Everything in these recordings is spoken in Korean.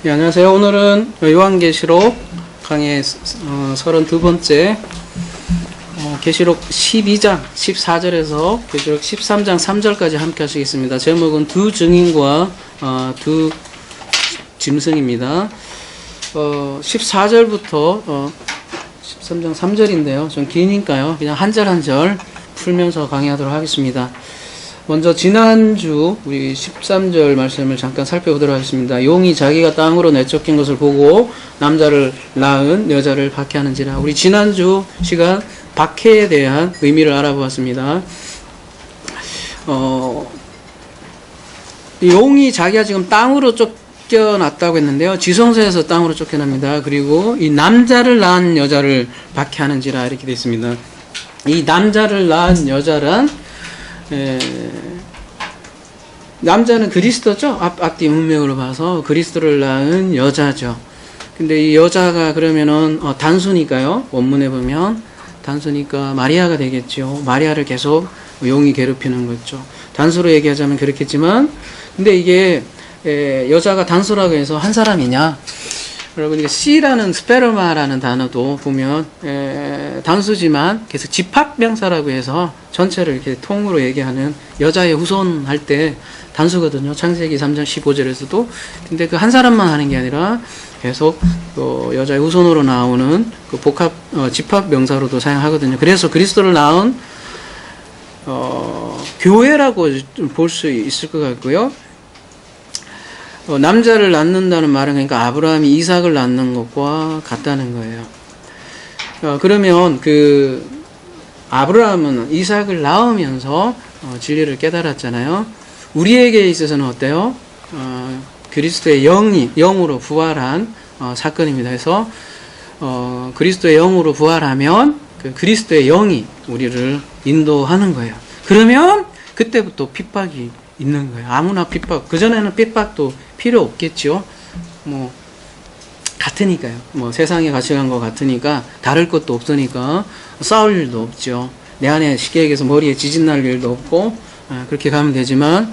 네, 안녕하세요. 오늘은 요한계시록 강의 32번째 계시록 12장 14절에서 계시록 13장 3절까지 함께 하시겠습니다. 제목은 두 증인과 두 짐승입니다. 14절부터 13장 3절인데요. 좀 기니까요. 그냥 한 절 한 절 풀면서 강의하도록 하겠습니다. 먼저 지난주 우리 13절 말씀을 잠깐 살펴보도록 하겠습니다. 용이 자기가 땅으로 내쫓긴 것을 보고 남자를 낳은 여자를 박해하는지라. 우리 지난주 시간 박해에 대한 의미를 알아보았습니다. 용이 자기가 지금 땅으로 쫓겨났다고 했는데요. 지성소에서 땅으로 쫓겨납니다. 그리고 이 남자를 낳은 여자를 박해하는지라 이렇게 되어 있습니다. 이 남자를 낳은 여자란 남자는 그리스도죠. 앞뒤 문맥으로 봐서 그리스도를 낳은 여자죠. 근데 이 여자가 그러면은 단수니까요. 원문에 보면 단수니까 마리아가 되겠죠. 마리아를 계속 용이 괴롭히는 거죠. 단수로 얘기하자면 그렇겠지만, 근데 이게 여자가 단수라고 해서 한 사람이냐? 여러분, 이게 C라는 스페르마라는 단어도 보면 단수지만 계속 집합명사라고 해서 전체를 이렇게 통으로 얘기하는 여자의 후손할 때 단수거든요. 창세기 3장 15절에서도. 근데 그 한 사람만 하는 게 아니라 계속 여자의 후손으로 나오는 그 복합 집합명사로도 사용하거든요. 그래서 그리스도를 낳은 교회라고 볼 수 있을 것 같고요. 남자를 낳는다는 말은 그러니까 아브라함이 이삭을 낳는 것과 같다는 거예요. 그러면 그 아브라함은 이삭을 낳으면서 진리를 깨달았잖아요. 우리에게 있어서는 어때요? 그리스도의 영으로 부활한 사건입니다. 그래서 그리스도의 영으로 부활하면 그 그리스도의 영이 우리를 인도하는 거예요. 그러면 그때부터 핍박이 있는 거예요. 아무나 핍박. 그전에는 핍박도 필요 없겠죠. 뭐 같으니까요. 뭐 세상의 가치관과 같으니까 다를 것도 없으니까 싸울 일도 없죠. 내 안에 쉽게 얘기해서 머리에 지진 날 일도 없고 그렇게 가면 되지만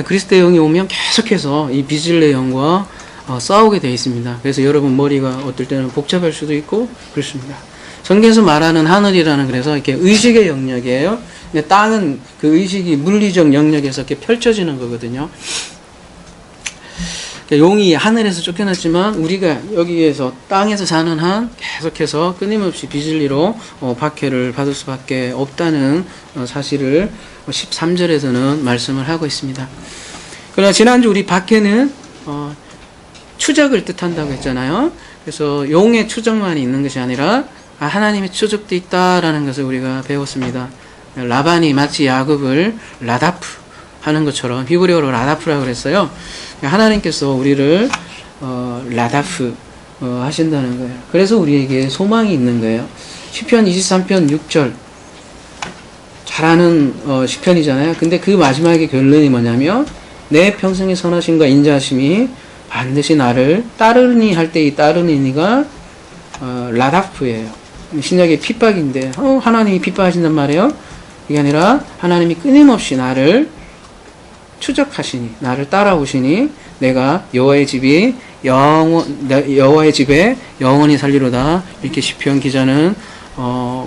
그리스도의 영이 오면 계속해서 이 비질레 영과 싸우게 되어 있습니다. 그래서 여러분 머리가 어떨 때는 복잡할 수도 있고 그렇습니다. 성경에서 말하는 하늘이라는 그래서 이렇게 의식의 영역이에요. 근데 땅은 그 의식이 물리적 영역에서 이렇게 펼쳐지는 거거든요. 용이 하늘에서 쫓겨났지만 우리가 여기에서 땅에서 사는 한 계속해서 끊임없이 비진리로 박해를 받을 수밖에 없다는 사실을 13절에서는 말씀을 하고 있습니다. 그러나 지난주 우리 박해는 추적을 뜻한다고 했잖아요. 그래서 용의 추적만이 있는 것이 아니라 하나님의 추적도 있다라는 것을 우리가 배웠습니다. 라반이 마치 야곱을 라다프 하는 것처럼 히브리어로 라다프라고 그랬어요. 하나님께서 우리를 라다프 하신다는 거예요. 그래서 우리에게 소망이 있는 거예요. 시편 23편 6절 잘 아는 시편이잖아요. 근데 그 마지막의 결론이 뭐냐면 내 평생의 선하심과 인자하심이 반드시 나를 따르니 할 때 이 따르니가 라다프예요. 신약의 핍박인데 하나님이 핍박하신단 말이에요. 이게 아니라 하나님이 끊임없이 나를 추적하시니 나를 따라오시니 내가 여호와의 집에 영원히 살리로다. 이렇게 시편 기자는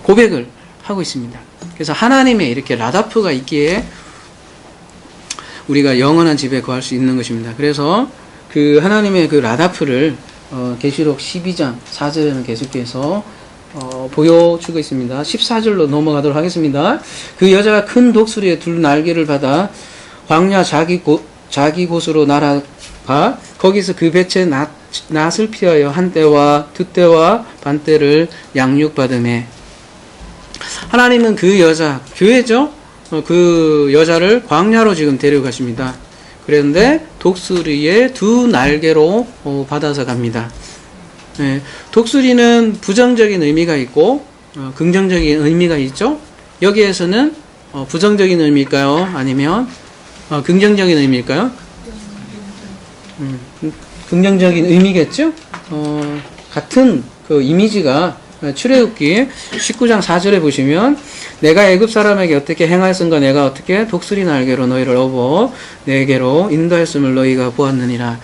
고백을 하고 있습니다. 그래서 하나님의 이렇게 라다프가 있기에 우리가 영원한 집에 거할 수 있는 것입니다. 그래서 그 하나님의 그 라다프를 계시록 12장 4절에는 계속해서 보여주고 있습니다. 14절로 넘어가도록 하겠습니다. 그 여자가 큰 독수리의 두 날개를 받아 광야 자기 곳으로 날아가 거기서 그 뱃의 낫을 피하여 한 때와 두 때와 반 때를 양육받으매. 하나님은 그 여자, 교회죠? 그 여자를 광야로 지금 데려가십니다. 그런데 독수리의 두 날개로 받아서 갑니다. 네, 독수리는 부정적인 의미가 있고 긍정적인 의미가 있죠. 여기에서는 부정적인 의미일까요? 아니면 긍정적인 의미일까요? 긍정적인 의미겠죠? 같은 그 이미지가 출애굽기 19장 4절에 보시면 내가 애굽 사람에게 어떻게 행하였은가 내가 어떻게 독수리 날개로 너희를 업어 내게로 인도하였음을 너희가 보았느니라.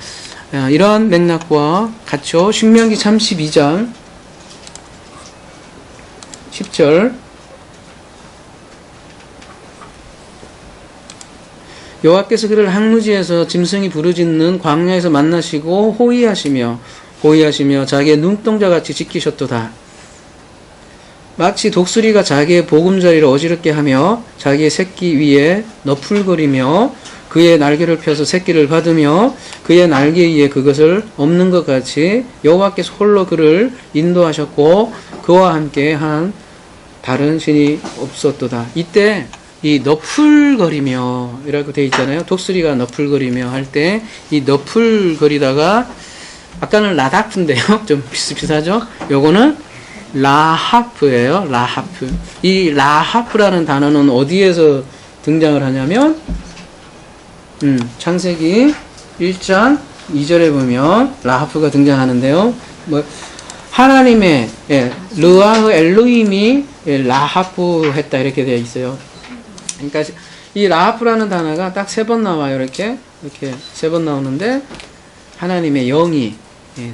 이러한 맥락과 같죠. 신명기 32장 10절 여호와께서 그를 항루지에서 짐승이 부르짖는 광야에서 만나시고 호위하시며 자기의 눈동자같이 지키셨도다. 마치 독수리가 자기의 보금자리를 어지럽게 하며 자기의 새끼 위에 너풀거리며 그의 날개를 펴서 새끼를 받으며 그의 날개 위에 그것을 엎는 것 같이 여호와께서 홀로 그를 인도하셨고 그와 함께 한 다른 신이 없었도다. 이때 이 너풀거리며 이라고 되어 있잖아요. 독수리가 너풀거리며 할 때 이 너풀거리다가 아까는 라다프인데요. 좀 비슷비슷하죠? 요거는 라하프예요. 라하프. 이 라하프라는 단어는 어디에서 등장을 하냐면 창세기 1장 2절에 보면 라하프가 등장하는데요. 뭐 하나님의 르아흐 엘로힘이 라하프 했다 이렇게 되어 있어요. 그러니까 이 라하프라는 단어가 딱 3번 나와요. 이렇게 3번 나오는데 하나님의 영이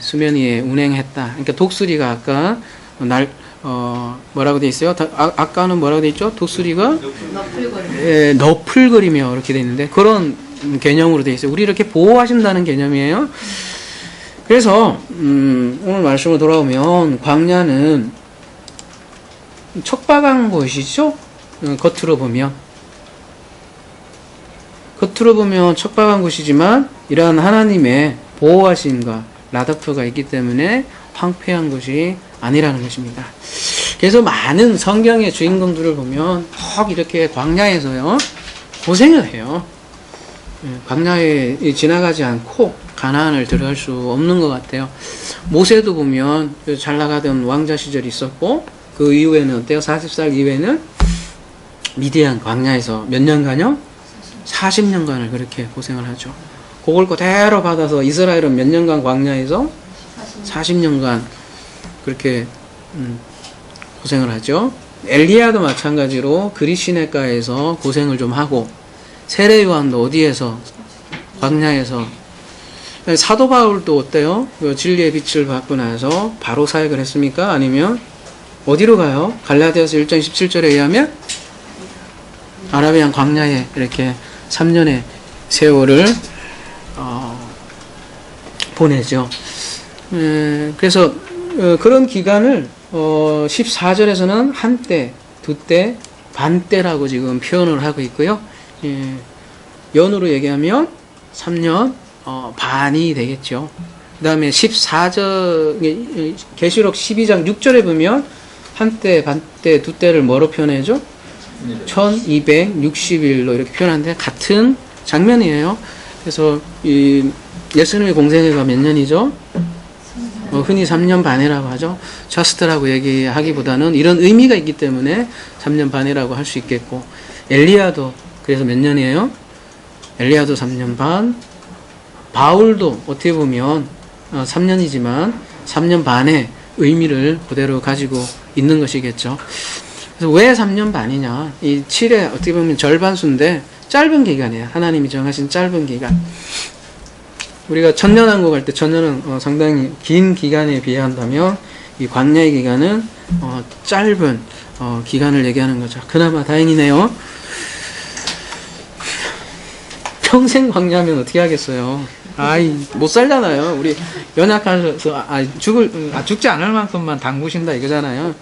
수면 위에 운행했다. 그러니까 독수리가 아까 뭐라고 되어 있어요? 아까는 뭐라고 되어 있죠? 독수리가 너풀거리며 이렇게 되어 있는데 그런 개념으로 되어 있어요. 우리 이렇게 보호하신다는 개념이에요. 그래서 오늘 말씀으로 돌아오면 광야는 척박한 곳이죠. 겉으로 보면 척박한 곳이지만 이러한 하나님의 보호하심과 라다프가 있기 때문에 황폐한 곳이 아니라는 것입니다. 그래서 많은 성경의 주인공들을 보면 꼭 이렇게 광야에서요 고생을 해요. 광야에 지나가지 않고 가나안을 들어갈 수 없는 것 같아요. 모세도 보면 잘 나가던 왕자 시절이 있었고 그 이후에는 어때요? 40살 이후에는 미디안 광야에서 몇 년간요? 40년간을 그렇게 고생을 하죠. 그걸 그대로 받아서 이스라엘은 몇 년간 광야에서 40년간 그렇게 고생을 하죠. 엘리야도 마찬가지로 그리시네가에서 고생을 좀 하고 세례 요한도 어디에서? 광야에서. 사도 바울도 어때요? 진리의 빛을 받고 나서 바로 사역을 했습니까? 아니면 어디로 가요? 갈라디아서 1장 17절에 의하면 아라비안 광야에 이렇게 3년의 세월을 보내죠. 그래서 그런 기간을 14절에서는 한때, 두때, 반때라고 지금 표현을 하고 있고요. 연으로 얘기하면 3년 반이 되겠죠. 그 다음에 14절 계시록 12장 6절에 보면 한때, 반때, 두때를 뭐로 표현해죠? 1260일로 이렇게 표현하는데 같은 장면이에요. 그래서 이 예수님의 공생애가 몇 년이죠? 흔히 3년 반이라고 하죠. 저스트라고 얘기하기보다는 이런 의미가 있기 때문에 3년 반이라고 할 수 있겠고 엘리야도 그래서 몇 년이에요? 엘리야도 3년 반. 바울도 어떻게 보면 3년이지만 3년 반의 의미를 그대로 가지고 있는 것이겠죠. 그래서 왜 3년 반이냐? 이 7의 어떻게 보면 절반수인데 짧은 기간이에요. 하나님이 정하신 짧은 기간. 우리가 천년왕국 할 때 천년은 상당히 긴 기간에 비한다면 이 광야의 기간은 짧은 기간을 얘기하는 거죠. 그나마 다행이네요. 평생 광야면 어떻게 하겠어요? 못 살잖아요. 우리 연약해서 죽지 않을 만큼만 담그신다 이거잖아요.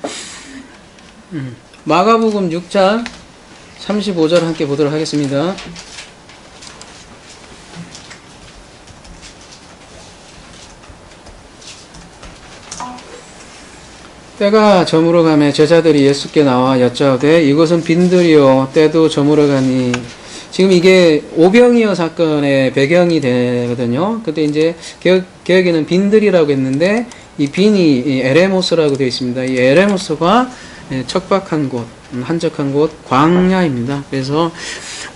마가복음 6장 35절 함께 보도록 하겠습니다. 때가 저물어 가매 제자들이 예수께 나와 여짜오되 이곳은 빈들이요 때도 저물어 가니. 지금 이게 오병이어 사건의 배경이 되거든요. 그때 이제 개혁에는 빈들이라고 했는데 이 빈이 이 에레모스라고 되어 있습니다. 이 에레모스가 척박한 곳, 한적한 곳, 광야입니다. 그래서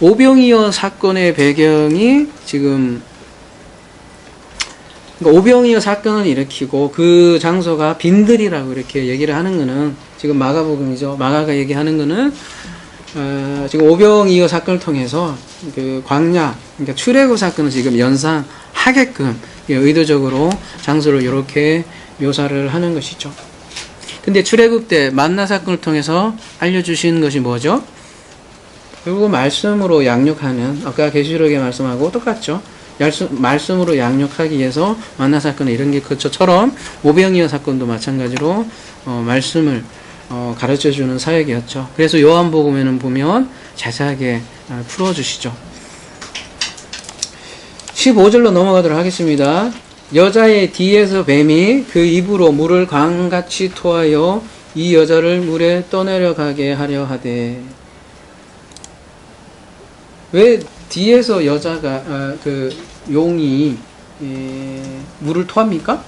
오병이어 사건의 배경이 지금 그러니까 오병이어 사건을 일으키고 그 장소가 빈들이라고 이렇게 얘기를 하는 거는 지금 마가복음이죠. 마가가 얘기하는 거는 지금 오병이어 사건을 통해서 그 광야, 그러니까 출애굽 사건을 지금 연상하게끔 의도적으로 장소를 이렇게 묘사를 하는 것이죠. 근데 출애굽 때 만나 사건을 통해서 알려주신 것이 뭐죠? 결국 말씀으로 양육하는, 아까 계시록의 말씀하고 똑같죠. 말씀으로 양육하기 위해서 만나 사건을 이런 게 그처럼 오병이어 사건도 마찬가지로 말씀을 가르쳐주는 사역이었죠. 그래서 요한복음에는 보면 자세하게 풀어주시죠. 15절로 넘어가도록 하겠습니다. 여자의 뒤에서 뱀이 그 입으로 물을 강같이 토하여 이 여자를 물에 떠내려가게 하려 하되. 왜 뒤에서 여자가 그 용이 물을 토합니까?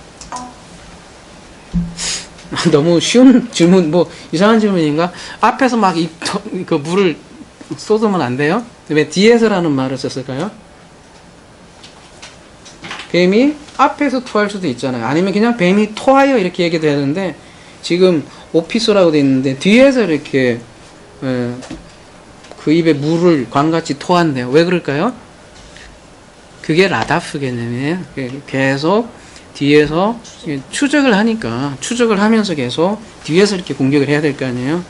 너무 쉬운 질문, 뭐 이상한 질문인가? 앞에서 막 그 물을 쏟으면 안 돼요? 왜 뒤에서라는 말을 썼을까요? 뱀이 앞에서 토할 수도 있잖아요. 아니면 그냥 뱀이 토하여 이렇게 얘기도 되는데, 지금 오피소라고 되어 있는데 뒤에서 이렇게 그 입에 물을 광같이 토한대요. 왜 그럴까요? 그게 라다프 개념이에요. 계속 뒤에서 추적을 하니까, 추적을 하면서 계속 뒤에서 이렇게 공격을 해야 될 거 아니에요.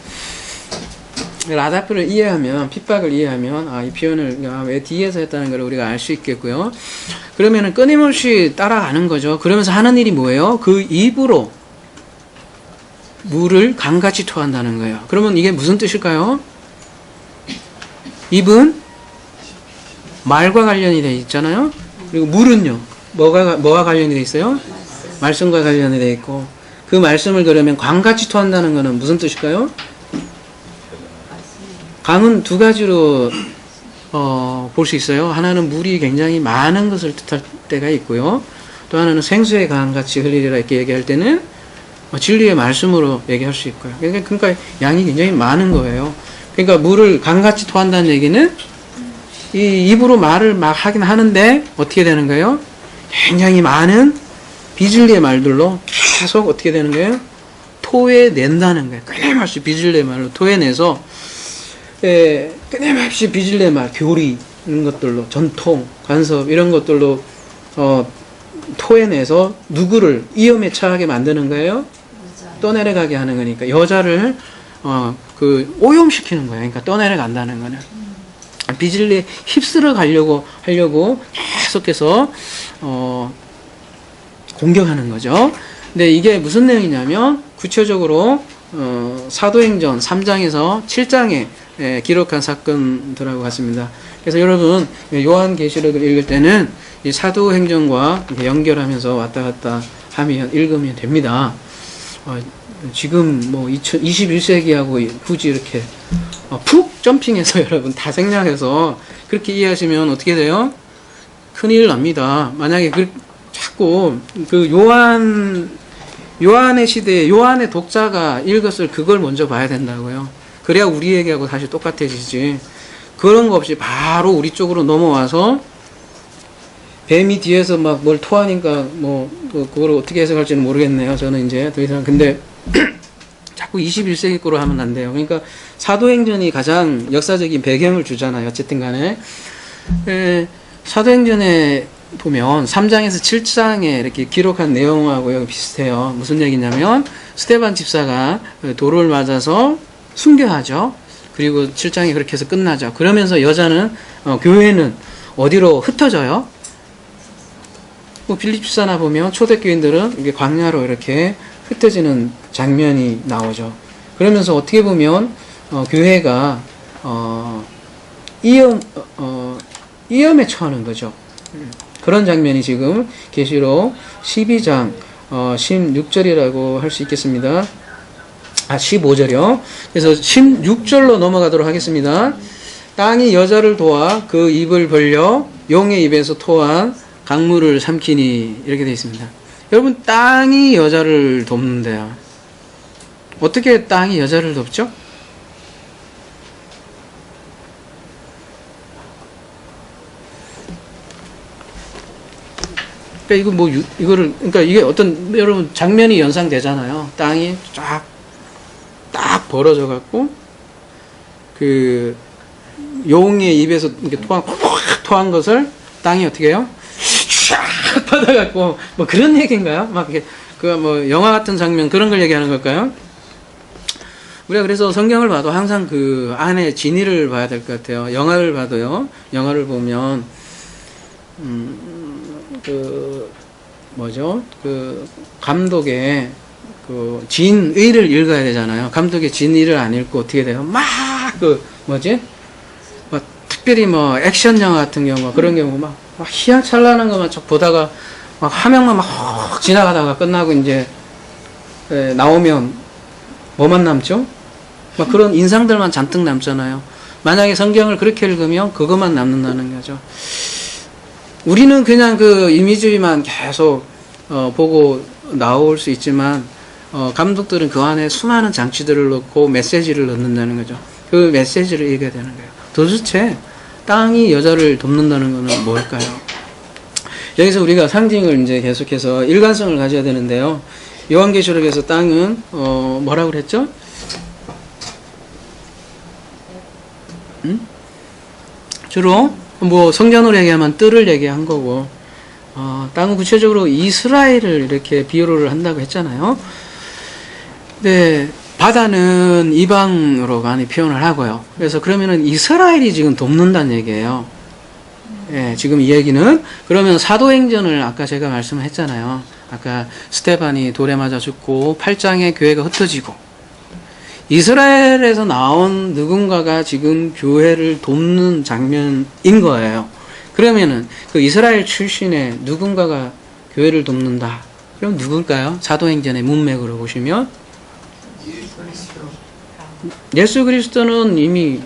라다프를 이해하면, 핍박을 이해하면, 이 표현을 왜 뒤에서 했다는 걸 우리가 알 수 있겠고요. 그러면은 끊임없이 따라가는 거죠. 그러면서 하는 일이 뭐예요? 그 입으로 물을 강같이 토한다는 거예요. 그러면 이게 무슨 뜻일까요? 입은 말과 관련이 되어 있잖아요. 그리고 물은요, 뭐가 관련이 되어 있어요? 말씀과 관련이 되어 있고, 그 말씀을 그러면 강같이 토한다는 것은 무슨 뜻일까요? 강은 두 가지로 볼 수 있어요. 하나는 물이 굉장히 많은 것을 뜻할 때가 있고요. 또 하나는 생수의 강같이 흘리리라 이렇게 얘기할 때는 진리의 말씀으로 얘기할 수 있고요. 그러니까 양이 굉장히 많은 거예요. 그러니까 물을 강같이 토한다는 얘기는 이 입으로 말을 막 하긴 하는데 어떻게 되는 거예요? 굉장히 많은 비진리의 말들로 계속 어떻게 되는 거예요? 토해낸다는 거예요. 끊임없이 비진리의 말로 토해내서 끊임없이 비진리의 말, 교리 이런 것들로, 전통, 관습 이런 것들로 토해내서 누구를 위험에 처하게 만드는 거예요? 떠내려가게 하는 거니까 여자를 오염시키는 거예요. 그러니까 떠내려간다는 거는 비진리에 휩쓸어 가려고 하려고 계속해서 공격하는 거죠. 근데 이게 무슨 내용이냐면 구체적으로 사도행전 3장에서 7장에 기록한 사건들하고 같습니다. 그래서 여러분 요한계시록을 읽을 때는 이 사도행전과 연결하면서 왔다 갔다 하면 읽으면 됩니다. 지금 뭐 21세기하고 굳이 이렇게 푹 점핑해서 여러분 다 생략해서 그렇게 이해하시면 어떻게 돼요? 큰일 납니다. 만약에 자꾸 그 요한의 시대에 요한의 독자가 읽었을 그걸 먼저 봐야 된다고요. 그래야 우리 얘기하고 다시 똑같아지지. 그런 거 없이 바로 우리 쪽으로 넘어와서 뱀이 뒤에서 막 뭘 토하니까 그걸 어떻게 해석할지는 모르겠네요. 저는 이제 더 이상. 근데 자꾸 21세기 거로 하면 안 돼요. 그러니까 사도행전이 가장 역사적인 배경을 주잖아요. 어쨌든 간에. 사도행전에 보면 3장에서 7장에 이렇게 기록한 내용하고 여기 비슷해요. 무슨 얘기냐면 스데반 집사가 돌을 맞아서 순교하죠. 그리고 7장이 그렇게 해서 끝나죠. 그러면서 여자는 교회는 어디로 흩어져요? 빌립 집사나 보면 초대교인들은 이게 광야로 이렇게 흩어지는 장면이 나오죠. 그러면서 어떻게 보면 교회가 위험에 처하는 거죠. 그런 장면이 지금 계시록 12장 16절이라고 할 수 있겠습니다. 15절이요. 그래서 16절로 넘어가도록 하겠습니다. 땅이 여자를 도와 그 입을 벌려 용의 입에서 토한 강물을 삼키니 이렇게 되어 있습니다. 여러분 땅이 여자를 돕는데요. 어떻게 땅이 여자를 돕죠? 그러니까 그러니까 이게 어떤 여러분 장면이 연상되잖아요. 땅이 딱 벌어져 갖고 그 용의 입에서 이렇게 토한 것을 땅이 어떻게 해요? 쫙 받아갖고 뭐 그런 얘기인가요? 막 그 뭐 영화 같은 장면 그런 걸 얘기하는 걸까요? 우리가 그래서 성경을 봐도 항상 그 안에 진의를 봐야 될 것 같아요. 영화를 봐도요. 영화를 보면 그 뭐죠? 그 감독의 그 진의를 읽어야 되잖아요. 감독의 진의를 안 읽고 어떻게 돼요? 막 그 뭐지? 뭐 특별히 뭐 액션 영화 같은 경우 그런 경우 막 희한찬란한 것만 쭉 보다가 막 화면만 막 지나가다가 끝나고 이제 나오면 뭐만 남죠? 막 그런 인상들만 잔뜩 남잖아요. 만약에 성경을 그렇게 읽으면 그것만 남는다는 거죠. 우리는 그냥 그 이미지만 계속 보고 나올 수 있지만 감독들은 그 안에 수많은 장치들을 넣고 메시지를 넣는다는 거죠. 그 메시지를 읽어야 되는 거예요. 도대체 땅이 여자를 돕는다는 것은 뭘까요? 여기서 우리가 상징을 이제 계속해서 일관성을 가져야 되는데요. 요한계시록에서 땅은 뭐라고 그랬죠? 주로 뭐 성전으로 얘기하면 뜰을 얘기한 거고 땅은 구체적으로 이스라엘을 이렇게 비유를 한다고 했잖아요. 네, 바다는 이방으로 많이 표현을 하고요. 그래서 그러면은 이스라엘이 지금 돕는다는 얘기예요. 예, 지금 이 얘기는 그러면 사도행전을 아까 제가 말씀을 했잖아요. 아까 스테반이 돌에 맞아 죽고 8장의 교회가 흩어지고 이스라엘에서 나온 누군가가 지금 교회를 돕는 장면인 거예요. 그러면은 그 이스라엘 출신의 누군가가 교회를 돕는다. 그럼 누굴까요? 사도행전의 문맥으로 보시면 예수 그리스도는 이미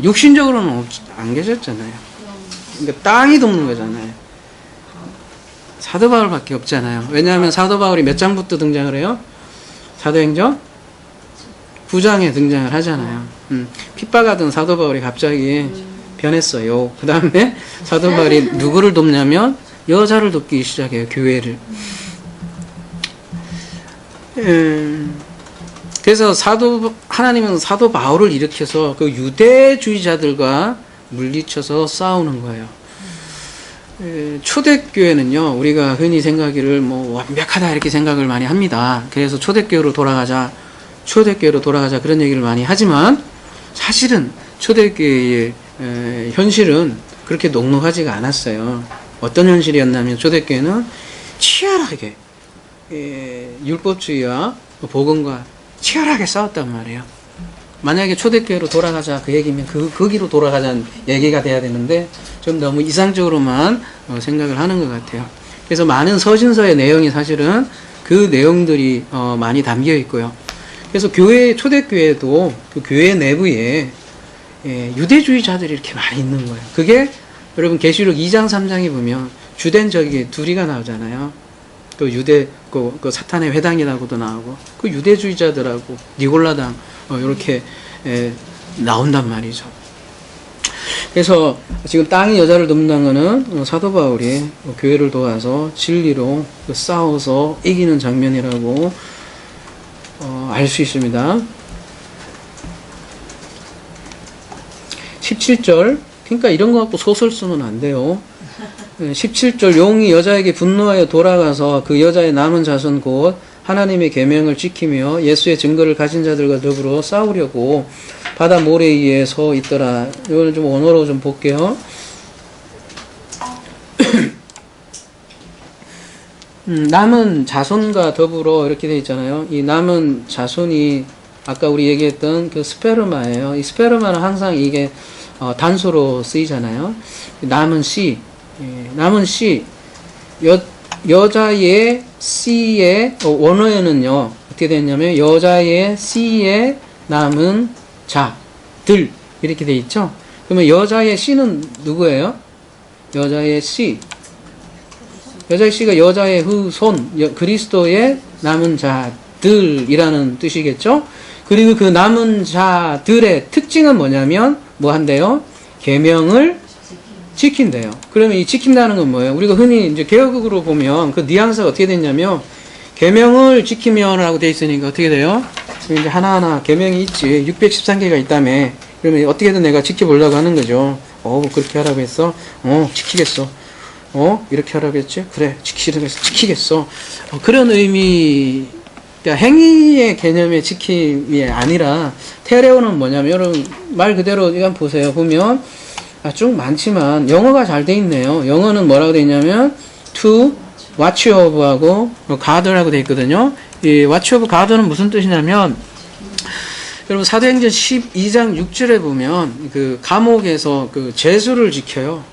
육신적으로는 안 계셨잖아요. 그러니까 땅이 돕는 거잖아요. 사도 바울밖에 없잖아요. 왜냐하면 사도 바울이 몇 장부터 등장을 해요? 사도행전 9장에 등장을 하잖아요. 핍박하던 사도 바울이 갑자기 변했어요. 그 다음에 사도 바울이 누구를 돕냐면 여자를 돕기 시작해요. 교회를. 그래서 하나님은 사도 바울을 일으켜서 그 유대주의자들과 물리쳐서 싸우는 거예요. 초대교회는요, 우리가 흔히 생각하기를 뭐 완벽하다 이렇게 생각을 많이 합니다. 그래서 초대교회로 돌아가자 그런 얘기를 많이 하지만 사실은 초대교회의 현실은 그렇게 녹록하지가 않았어요. 어떤 현실이었냐면 초대교회는 치열하게 율법주의와 복음과 치열하게 싸웠단 말이에요. 만약에 초대교회로 돌아가자 그 얘기면 거기로 돌아가자는 얘기가 돼야 되는데 좀 너무 이상적으로만 생각을 하는 것 같아요. 그래서 많은 서신서의 내용이 사실은 그 내용들이 많이 담겨 있고요. 그래서 초대교회도 그 교회 내부에 유대주의자들이 이렇게 많이 있는 거예요. 그게 여러분 계시록 2장 3장에 보면 주된 적이 둘이가 나오잖아요. 그 사탄의 회당이라고도 나오고 그 유대주의자들하고 니골라당 이렇게 나온단 말이죠. 그래서 지금 땅이 여자를 돕는다는 것은 사도 바울이 교회를 도와서 진리로 싸워서 이기는 장면이라고 알 수 있습니다. 17절, 그러니까 이런 거 갖고 소설 쓰면 안 돼요. 17절, 용이 여자에게 분노하여 돌아가서 그 여자의 남은 자손 곧 하나님의 계명을 지키며 예수의 증거를 가진 자들과 더불어 싸우려고 바다 모래 위에 서 있더라. 이거는 좀 언어로 좀 볼게요. 남은 자손과 더불어 이렇게 되어 있잖아요. 이 남은 자손이 아까 우리 얘기했던 그 스페르마예요. 이 스페르마는 항상 이게 단수로 쓰이잖아요. 남은 씨, 남은 씨, 여자의 씨의 원어에는요 어떻게 되냐면 여자의 씨의 남은 자들 이렇게 돼 있죠. 그러면 여자의 씨는 누구예요? 여자의 씨. 여자의 씨가 여자의 후손, 그리스도의 남은 자들이라는 뜻이겠죠. 그리고 그 남은 자들의 특징은 뭐냐면 뭐 한대요? 계명을 지킨대요. 그러면 이 지킨다는 건 뭐예요? 우리가 흔히 이제 개혁으로 보면 그 뉘앙스가 어떻게 됐냐면 계명을 지키면라고 돼 있으니까 어떻게 돼요? 이제 하나하나 계명이 있지. 613개가 있다며. 그러면 어떻게든 내가 지켜보려고 하는 거죠. 그렇게 하라고 했어? 지키겠어. 이렇게 하라고 했지? 그래, 지키라고 해서 지키겠어. 그런 의미, 그러니까 행위의 개념의 지킴이 아니라, 테레오는 뭐냐면, 여러분, 말 그대로 이건 보세요. 보면, 쭉 많지만, 영어가 잘 돼 있네요. 영어는 뭐라고 돼 있냐면, to, watch over하고, guard라고 돼 있거든요. 이 watch over guard는 무슨 뜻이냐면, 여러분, 사도행전 12장 6절에 보면, 그, 감옥에서 그 제수를 지켜요.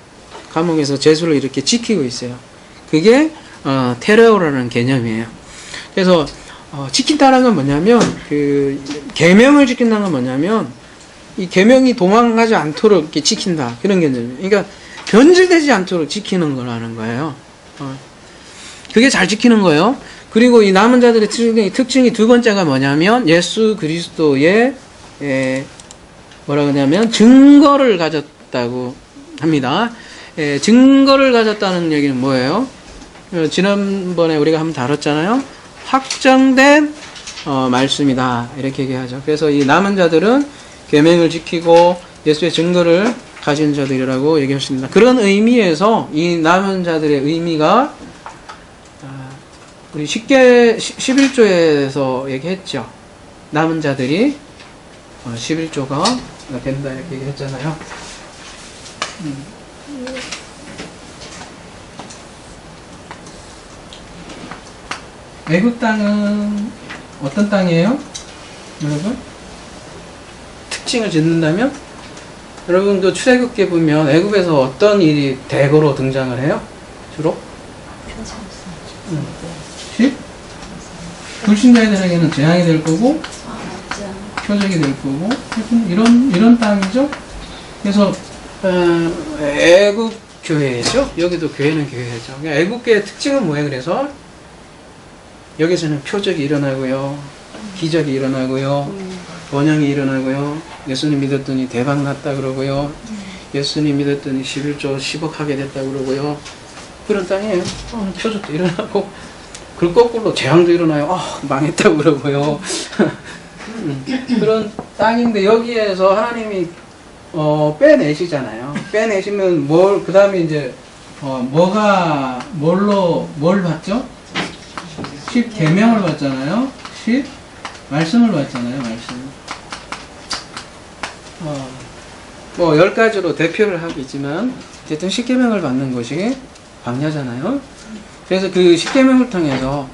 감옥에서 제수를 이렇게 지키고 있어요. 그게 테레오라는 개념이에요. 그래서 지킨다는 건 뭐냐면 그 계명을 지킨다는 건 뭐냐면 이 계명이 도망가지 않도록 이렇게 지킨다 그런 개념이에요. 그러니까 변질되지 않도록 지키는 거라는 거예요. 그게 잘 지키는 거예요. 그리고 이 남은 자들의 특징이 두 번째가 뭐냐면 예수 그리스도의 뭐라 그러냐면 증거를 가졌다고 합니다. 증거를 가졌다는 얘기는 뭐예요? 지난번에 우리가 한번 다뤘잖아요. 확정된 말씀이다 이렇게 얘기하죠. 그래서 이 남은 자들은 계명을 지키고 예수의 증거를 가진 자들이라고 얘기했습니다. 그런 의미에서 이 남은 자들의 의미가 우리 11조에서 얘기했죠. 남은 자들이 11조가 된다 이렇게 얘기했잖아요. 애굽 땅은 어떤 땅이에요? 여러분? 특징을 짓는다면? 여러분 그 출애굽기에 보면 애굽에서 어떤 일이 대거로 등장을 해요? 주로? 불신자들에게는 재앙이 될 거고 표적이 될 거고 이런 땅이죠. 그래서 애굽 교회죠. 여기도 교회는 교회죠. 애굽 교회의 특징은 뭐예요? 그래서 여기서는 표적이 일어나고요, 기적이 일어나고요, 번영이 일어나고요, 예수님 믿었더니 대박 났다 그러고요, 예수님 믿었더니 11조 10억 하게 됐다 그러고요. 그런 땅이에요. 표적도 일어나고 그 거꾸로 재앙도 일어나요. 망했다 그러고요. 그런 땅인데 여기에서 하나님이 빼내시잖아요. 빼내시면 그 다음에 이제 뭘 받죠? 10 계명을 받잖아요. 10 말씀을 받잖아요. 말씀. 10가지로 대표를 하겠지만 어쨌든 10계명을 받는 것이 광야잖아요. 그래서 그 10계명을 통해서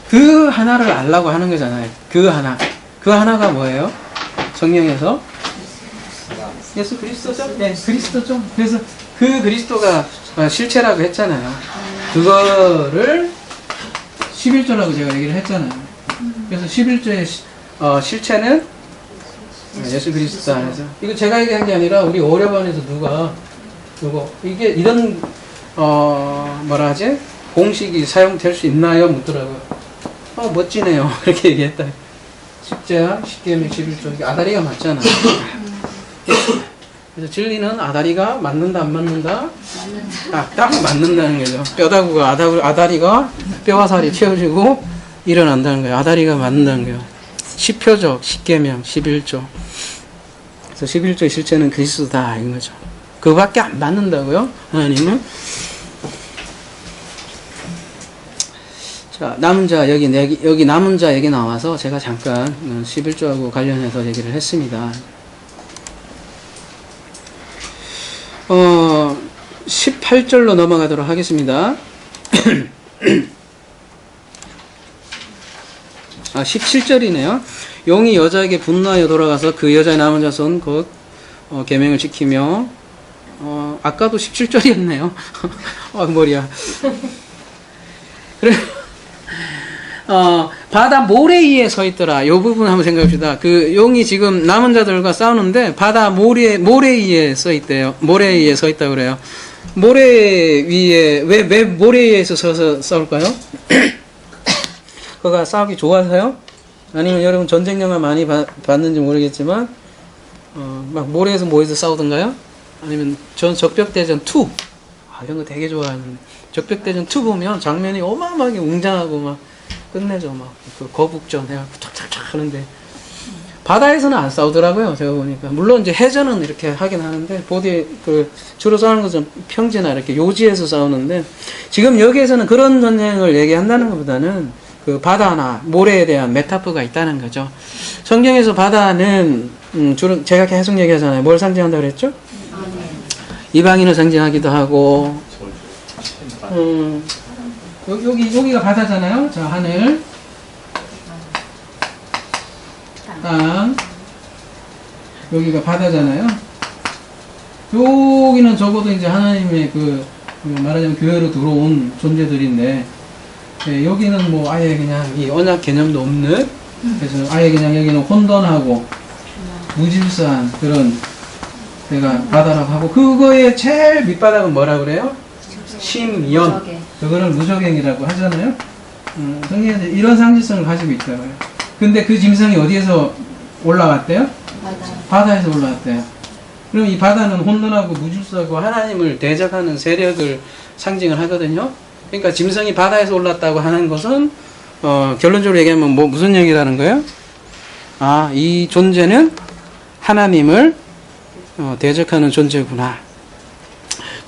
그 하나를 알라고 하는 거잖아요. 그 하나가 뭐예요? 성경에서 예수 그리스도죠? 네, 그리스도죠. 그래서 그 그리스도가 실체라고 했잖아요. 그거를 11조라고 제가 얘기를 했잖아요. 그래서 11조의 실체는 예수 그리스도 안에서. 이거 제가 얘기한 게 아니라 우리 오려반에서 이게 이런 뭐라 하지? 공식이 사용될 수 있나요? 묻더라고요. 멋지네요. 그렇게 얘기했다. 십자가, 10계명, 11조. 아다리가 맞잖아. 그래서 진리는 아다리가 맞는다, 안 맞는다? 딱 맞는다는 거죠. 뼈다구가, 아다리가 뼈와 살이 채워지고 일어난다는 거예요. 아다리가 맞는다는 거예요. 10표적, 10계명, 11조. 그래서 11조의 실체는 그리스도다, 이런 거죠. 그거밖에 안 맞는다고요? 하나님은? 자, 남은 자, 여기 남은 자 얘기 나와서 제가 잠깐 11조하고 관련해서 얘기를 했습니다. 18절로 넘어가도록 하겠습니다. 17절이네요. 용이 여자에게 분노하여 돌아가서 그 여자의 남은 자손 곧 계명을 지키며 아까도 17절이었네요. 머리야. 그래. 바다 모래 위에 서 있더라. 이 부분 한번 생각합시다. 그 용이 지금 남은 자들과 싸우는데 바다 모래 위에 서 있대요. 모래 위에 서 있다 그래요. 모래 위에 왜 모래 위에서 서서 싸울까요? 그가 싸우기 좋아서요? 아니면 여러분 전쟁 영화 많이 봤는지 모르겠지만 막 모래에서 뭐해서 싸우던가요? 아니면 적벽대전 2 이런 거 되게 좋아하는데 적벽대전 2 보면 장면이 어마어마하게 웅장하고 막 끝내죠. 막 그 거북전 해갖고 탁탁탁 하는데 바다에서는 안 싸우더라고요. 제가 보니까. 물론 이제 해전은 이렇게 하긴 하는데, 보디, 주로 싸우는 것은 평지나 이렇게 요지에서 싸우는데, 지금 여기에서는 그런 전쟁을 얘기한다는 것보다는 그 바다나 모래에 대한 메타포가 있다는 거죠. 성경에서 바다는, 주로 제가 계속 얘기하잖아요. 뭘 상징한다고 그랬죠? 이방인을 상징하기도 하고, 여기가 바다잖아요. 자, 하늘. 땅, 여기가 바다잖아요. 여기는 적어도 이제 하나님의 말하자면 교회로 들어온 존재들인데, 네, 여기는 뭐 아예 그냥 이 언약 개념도 없는, 그래서 아예 그냥 여기는 혼돈하고 무질서한 그런 데가 바다라고 하고, 그거의 제일 밑바닥은 뭐라 그래요? 심연. 그거를 무적행이라고 하잖아요. 성경에 이런 상징성을 가지고 있다고요. 근데 그 짐승이 어디에서 올라왔대요? 바다에서 올라왔대요. 그럼 이 바다는 혼돈하고 무질서하고 하나님을 대적하는 세력을 상징을 하거든요. 그러니까 짐승이 바다에서 올랐다고 하는 것은 결론적으로 얘기하면 무슨 얘기라는 거예요? 아, 이 존재는 하나님을 대적하는 존재구나.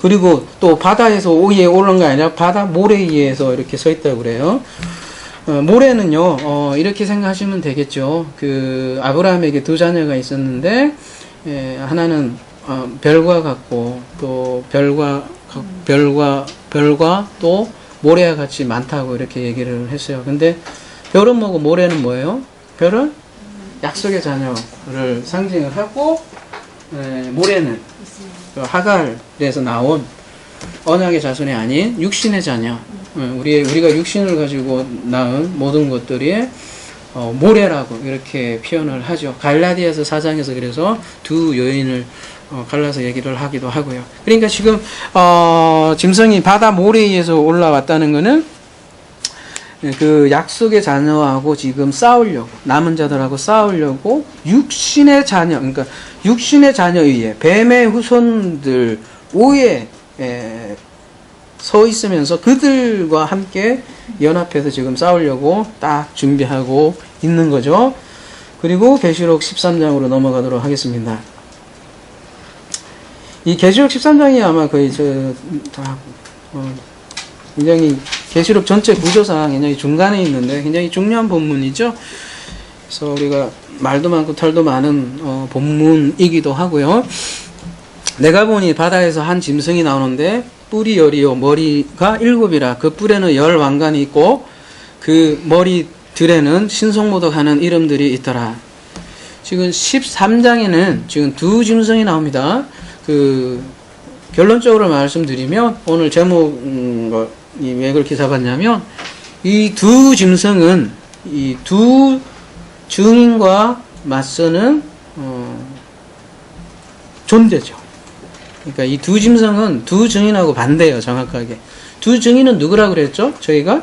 그리고 또 바다에서 위에 올라온 게 아니라 바다 모래 위에서 이렇게 서 있다고 그래요. 모래는요, 이렇게 생각하시면 되겠죠. 아브라함에게 두 자녀가 있었는데, 하나는, 별과 같고, 또 별과 또 모래와 같이 많다고 이렇게 얘기를 했어요. 근데 별은 뭐고 모래는 뭐예요? 별은 약속의 자녀를 상징을 하고, 모래는 하갈에서 나온 언약의 자손이 아닌 육신의 자녀. 우리가 육신을 가지고 낳은 모든 것들이 모래라고 이렇게 표현을 하죠. 갈라디아서 4장에서 그래서 두 여인을 갈라서 얘기를 하기도 하고요. 그러니까 지금 짐승이 바다 모래에 의해서 올라왔다는 것은 그 약속의 자녀하고 지금 싸우려고, 남은 자들하고 싸우려고 육신의 자녀, 그러니까 육신의 자녀에 의해 뱀의 후손들 위에 서 있으면서 그들과 함께 연합해서 지금 싸우려고 딱 준비하고 있는 거죠. 그리고 계시록 13장으로 넘어가도록 하겠습니다. 이 계시록 13장이 아마 거의 굉장히 계시록 전체 구조상 굉장히 중간에 있는데 굉장히 중요한 본문이죠. 그래서 우리가 말도 많고 털도 많은 본문이기도 하고요. 내가 보니 바다에서 한 짐승이 나오는데 뿔이 열이요 머리가 7이라 그 뿔에는 10왕관이 있고 그 머리들에는 신성모독하는 이름들이 있더라. 지금 13장에는 지금 두 짐승이 나옵니다. 결론적으로 말씀드리면 오늘 제목이 왜 그렇게 잡았냐면 이 두 짐승은 이 두 증인과 맞서는 존재죠. 그러니까 이 두 짐승은 두 증인하고 반대예요, 정확하게. 두 증인은 누구라고 그랬죠? 저희가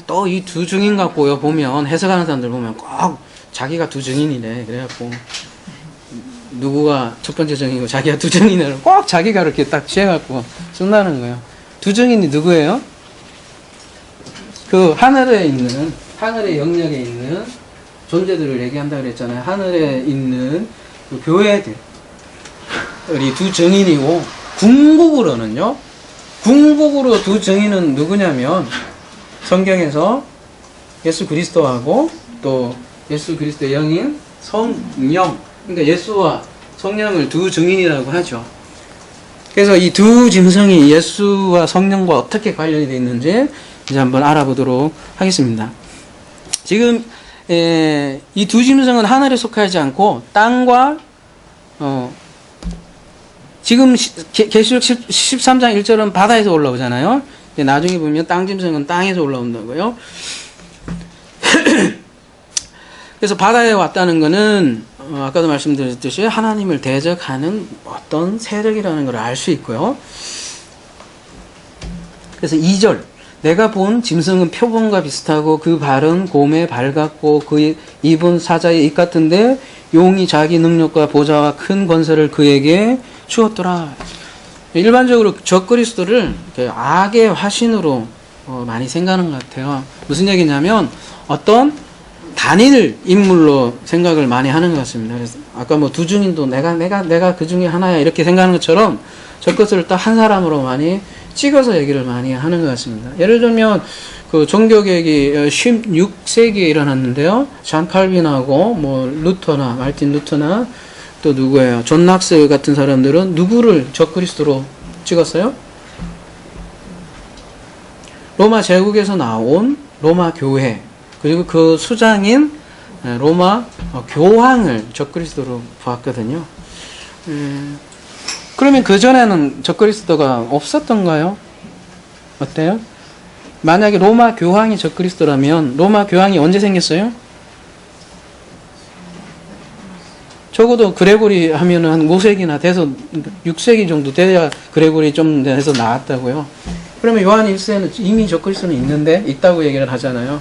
또 이 두 증인 갖고 보면 해석하는 사람들 보면 꼭 자기가 두 증인이래. 그래갖고 누구가 첫 번째 증인이고 자기가 두 증인을 꼭 자기가 이렇게 딱 취해갖고 쓴다는 거예요. 두 증인이 누구예요? 그 하늘의 영역에 있는 존재들을 얘기한다 그랬잖아요. 하늘에 있는 그 교회들이 두 증인이고, 궁극으로 두 증인은 누구냐면 성경에서 예수 그리스도하고 또 예수 그리스도의 영인 성령, 그러니까 예수와 성령을 두 증인이라고 하죠. 그래서 이 두 짐승이 예수와 성령과 어떻게 관련이 되어 있는지 이제 한번 알아보도록 하겠습니다. 지금 이 두 짐승은 하늘에 속하지 않고 땅과 지금 계시록 13장 1절은 바다에서 올라오잖아요. 나중에 보면 땅 짐승은 땅에서 올라온다고요. 그래서 바다에 왔다는 것은 아까도 말씀드렸듯이 하나님을 대적하는 어떤 세력이라는 걸 알 수 있고요. 그래서 2절 내가 본 짐승은 표범과 비슷하고 그 발은 곰의 발 같고 그 입은 사자의 입 같은데 용이 자기 능력과 보좌와 큰 권세를 그에게 주었더라. 일반적으로 적그리스도를 악의 화신으로 많이 생각하는 것 같아요. 무슨 얘기냐면 어떤 단일 인물로 생각을 많이 하는 것 같습니다. 그래서 아까 뭐 두 증인도 내가 그 중에 하나야 이렇게 생각하는 것처럼 저 것을 딱 한 사람으로 많이 찍어서 얘기를 많이 하는 것 같습니다. 예를 들면 그 종교개혁이 16세기에 일어났는데요. 잔 칼빈하고 뭐 루터나 말틴 루터나 또 누구예요? 존 낙스 같은 사람들은 누구를 적그리스도로 찍었어요? 로마 제국에서 나온 로마 교회 그리고 그 수장인 로마 교황을 적그리스도로 보았거든요. 그러면 그전에는 적그리스도가 없었던가요? 어때요? 만약에 로마 교황이 적그리스도라면 로마 교황이 언제 생겼어요? 적어도 그레고리 하면은 한 5세기나 돼서 6세기 정도 돼야 그레고리 좀 돼서 나왔다고요. 그러면 요한 1세는 이미 적그리스도는 있다고 얘기를 하잖아요.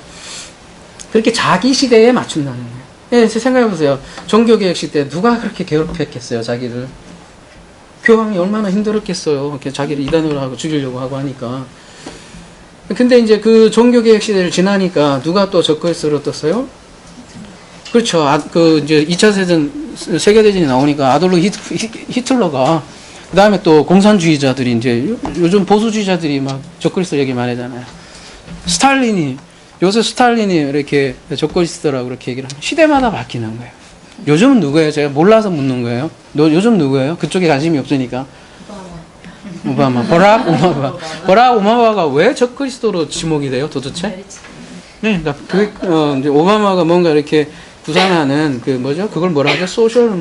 그렇게 자기 시대에 맞춘다는 거예요. 예, 생각해보세요. 종교개혁 시대 누가 그렇게 괴롭혔겠어요, 자기를. 교황이 얼마나 힘들었겠어요. 이렇게 자기를 이단으로 하고 죽이려고 하고 하니까. 근데 이제 그 종교개혁 시대를 지나니까 누가 또 적그리스도로 떴어요? 그렇죠. 이제 2차 세계대전이 나오니까 아돌프 히틀러가, 그 다음에 또 공산주의자들이 이제 요즘 보수주의자들이 막 적그리스도 얘기 많이 하잖아요. 요새 스탈린이 이렇게 적그리스도라고 그렇게 얘기를 하면 시대마다 바뀌는 거예요. 요즘은 누구예요? 제가 몰라서 묻는 거예요. 요즘 누구예요? 그쪽에 관심이 없으니까. 오바마. 버락 오바마가 왜 적그리스도로 지목이 돼요, 도대체? 네, 그러니까 이제 오바마가 뭔가 이렇게 구상하는 그걸 뭐라 하죠? 소셜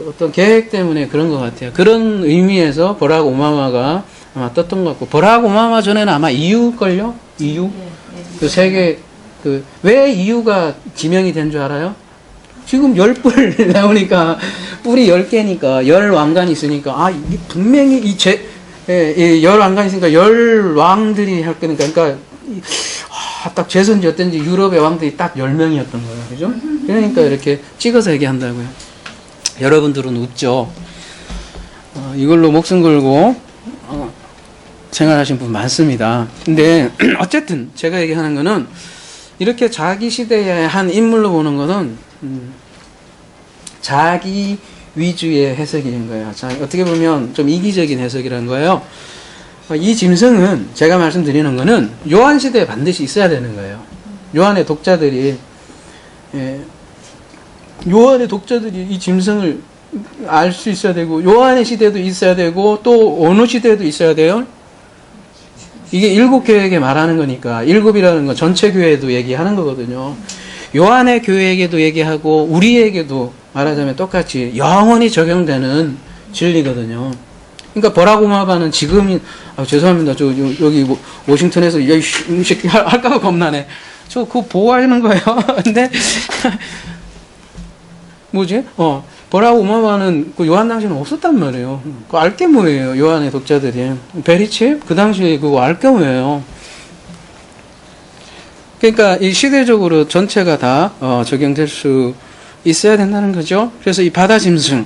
어떤 계획 때문에 그런 것 같아요. 그런 의미에서 버락 오바마가 아마 떴던 것 같고, 버락 오바마 전에는 아마 EU걸요? EU? 왜 EU가 지명이 된 줄 알아요? 지금 10뿔 나오니까, 뿔이 10개니까, 10왕관이 있으니까, 분명히 열 왕관이 있으니까, 10왕들이 할 거니까, 딱 제선지 어떤지 유럽의 왕들이 딱 10명이었던 거예요. 그죠? 그러니까 이렇게 찍어서 얘기한다고요. 여러분들은 웃죠? 이걸로 목숨 걸고, 생활하신 분 많습니다. 근데, 어쨌든, 제가 얘기하는 거는, 이렇게 자기 시대의 한 인물로 보는 거는, 자기 위주의 해석인 거예요. 어떻게 보면 좀 이기적인 해석이라는 거예요. 이 짐승은 제가 말씀드리는 거는 요한 시대에 반드시 있어야 되는 거예요. 요한의 독자들이 이 짐승을 알 수 있어야 되고, 요한의 시대도 있어야 되고, 또 어느 시대에도 있어야 돼요. 이게 일곱 교회에게 말하는 거니까, 일곱이라는 건 전체 교회에도 얘기하는 거거든요. 요한의 교회에게도 얘기하고 우리에게도 말하자면 똑같이 영원히 적용되는 진리거든요. 그러니까 버락 오바마는 지금 죄송합니다. 여기 워싱턴에서 이 새끼 할까봐 겁나네. 그거 보호하는 거예요. 근데 뭐지? 버락 오바마는 그 요한 당시에는 없었단 말이에요. 그 알게 뭐예요? 요한의 독자들이 베리치 그 당시에 그거 알게 뭐예요? 그러니까 이 시대적으로 전체가 다 적용될 수 있어야 된다는 거죠. 그래서 이 바다 짐승